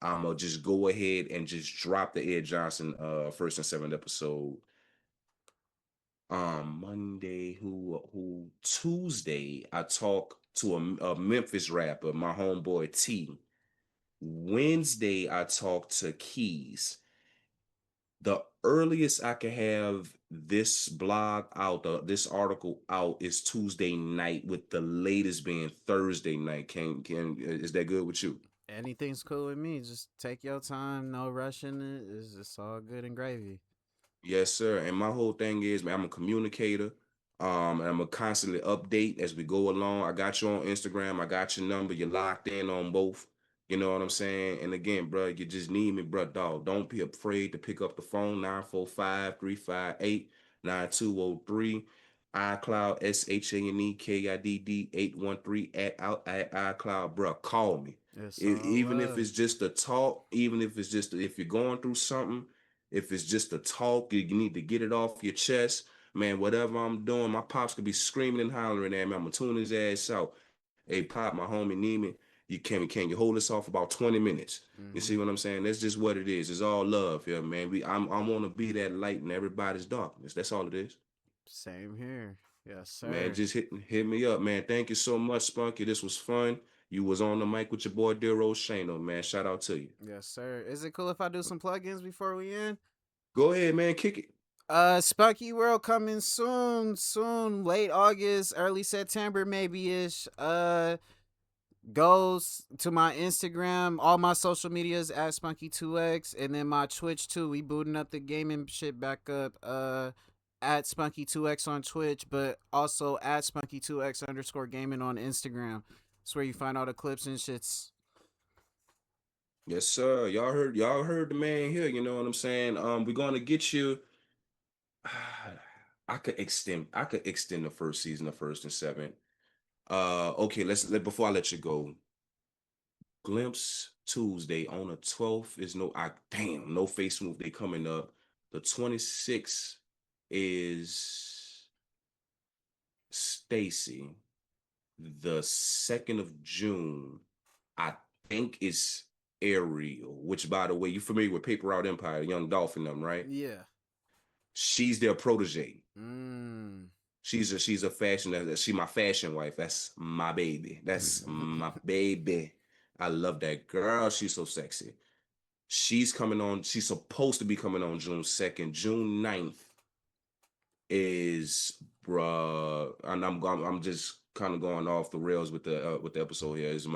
Speaker 1: I'm gonna just go ahead and just drop the Ed Johnson first and seventh episode. Monday, who Tuesday, I talk to a Memphis rapper, my homeboy T. Wednesday, I talk to Keys. The earliest I can have this blog out, this article out, is Tuesday night, with the latest being Thursday night. Can is that good with you?
Speaker 2: Anything's cool with me. Just take your time. No rushing it. It's all good and gravy.
Speaker 1: Yes, sir. And my whole thing is, man, I'm a communicator. And I'm gonna constantly update as we go along. I got you on Instagram. I got your number. You're locked in on both. You know what I'm saying? And again, bro, you just need me, bro, dog. Don't be afraid to pick up the phone, 945-358-9203. iCloud, SHANEKIDD 813 at iCloud, bro. Call me.
Speaker 2: It's all
Speaker 1: Even if
Speaker 2: love.
Speaker 1: it's just a talk, even if it's just if you're going through something, if it's just a talk, you need to get it off your chest, man. Whatever I'm doing, my pops could be screaming and hollering at me. I'm gonna tune his ass out. Hey, pop, my homie need me. Can you hold this off about 20 minutes? You
Speaker 2: Hmm.
Speaker 1: see what I'm saying? That's just what it is. It's all love here, man. I want to be that light in everybody's darkness. That's all it is.
Speaker 2: Same here. Yes,
Speaker 1: Man,
Speaker 2: sir.
Speaker 1: just hit me up, man. Thank you so much, Spunky. This was fun. You was on the mic with your boy Dero Shano, man. Shout out to you.
Speaker 2: Yes, sir. Is it cool if I do some plugins before we end?
Speaker 1: Go ahead, man. Kick it.
Speaker 2: Spunky World coming soon, soon, late August, early September, maybe ish. Goes to my Instagram, all my social medias at Spunky2X, and then my Twitch too. We booting up the gaming shit back up. At Spunky2X on Twitch, but also at Spunky2X underscore gaming on Instagram. That's where you find all the clips and shits.
Speaker 1: Yes, sir. Y'all heard the man here. You know what I'm saying? We're gonna get you. I could extend the first season of first and seven. Okay, before I let you go, Glimpse Tuesday on the 12th is no face move. They coming up. The 26th is Stacy. The 2nd of June, I think is Ariel, which by the way, you familiar with Paper Route Empire, Young Dolphin them, right?
Speaker 2: Yeah.
Speaker 1: She's their protege.
Speaker 2: Mm.
Speaker 1: She's a fashion, she my fashion wife. That's my baby. That's my baby. I love that girl. She's so sexy. She's coming on. She's supposed to be coming on June 2nd. June 9th is bruh, and I'm just kind of going off the rails with the episode here. Is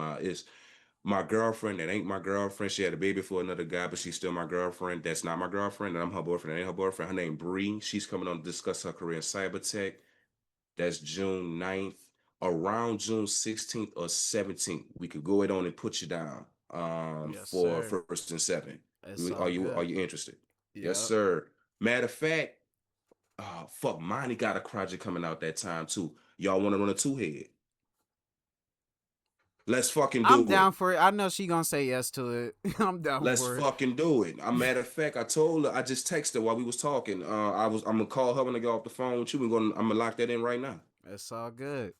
Speaker 1: my girlfriend that ain't my girlfriend. She had a baby for another guy, but she's still my girlfriend. That's not my girlfriend, and I'm her boyfriend. That ain't her boyfriend. Her name Bree. She's coming on to discuss her career in cyber tech. That's June 9th. Around June 16th or 17th, we could go ahead on and put you down
Speaker 2: Yes,
Speaker 1: for
Speaker 2: sir.
Speaker 1: first and seven.
Speaker 2: It's
Speaker 1: Are
Speaker 2: all
Speaker 1: you
Speaker 2: good.
Speaker 1: interested? Yes,
Speaker 2: Yep.
Speaker 1: sir. Matter of fact, fuck, Monty got a project coming out that time too. Y'all want to run a two head? Let's fucking
Speaker 2: I'm
Speaker 1: do
Speaker 2: down
Speaker 1: it.
Speaker 2: for it. I know she gonna say yes to it. I'm down
Speaker 1: Let's
Speaker 2: for it.
Speaker 1: fucking do it. A matter of fact, I told her. I just texted her while we was talking. I'm gonna call her when I get off the phone with you. I'm gonna lock that in right now.
Speaker 2: It's all good.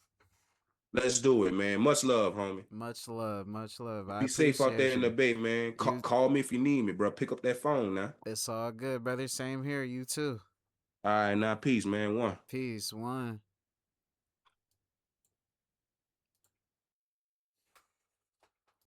Speaker 1: Let's do it, man. Much love, homie.
Speaker 2: Much love, much love. I
Speaker 1: Be safe out there
Speaker 2: appreciate
Speaker 1: in the
Speaker 2: you.
Speaker 1: bay, man. Call,
Speaker 2: You,
Speaker 1: call me if you need me, bro. Pick up that phone now.
Speaker 2: it's all good, brother. Same here. You too.
Speaker 1: All right, now peace, man. One.
Speaker 2: Peace. One.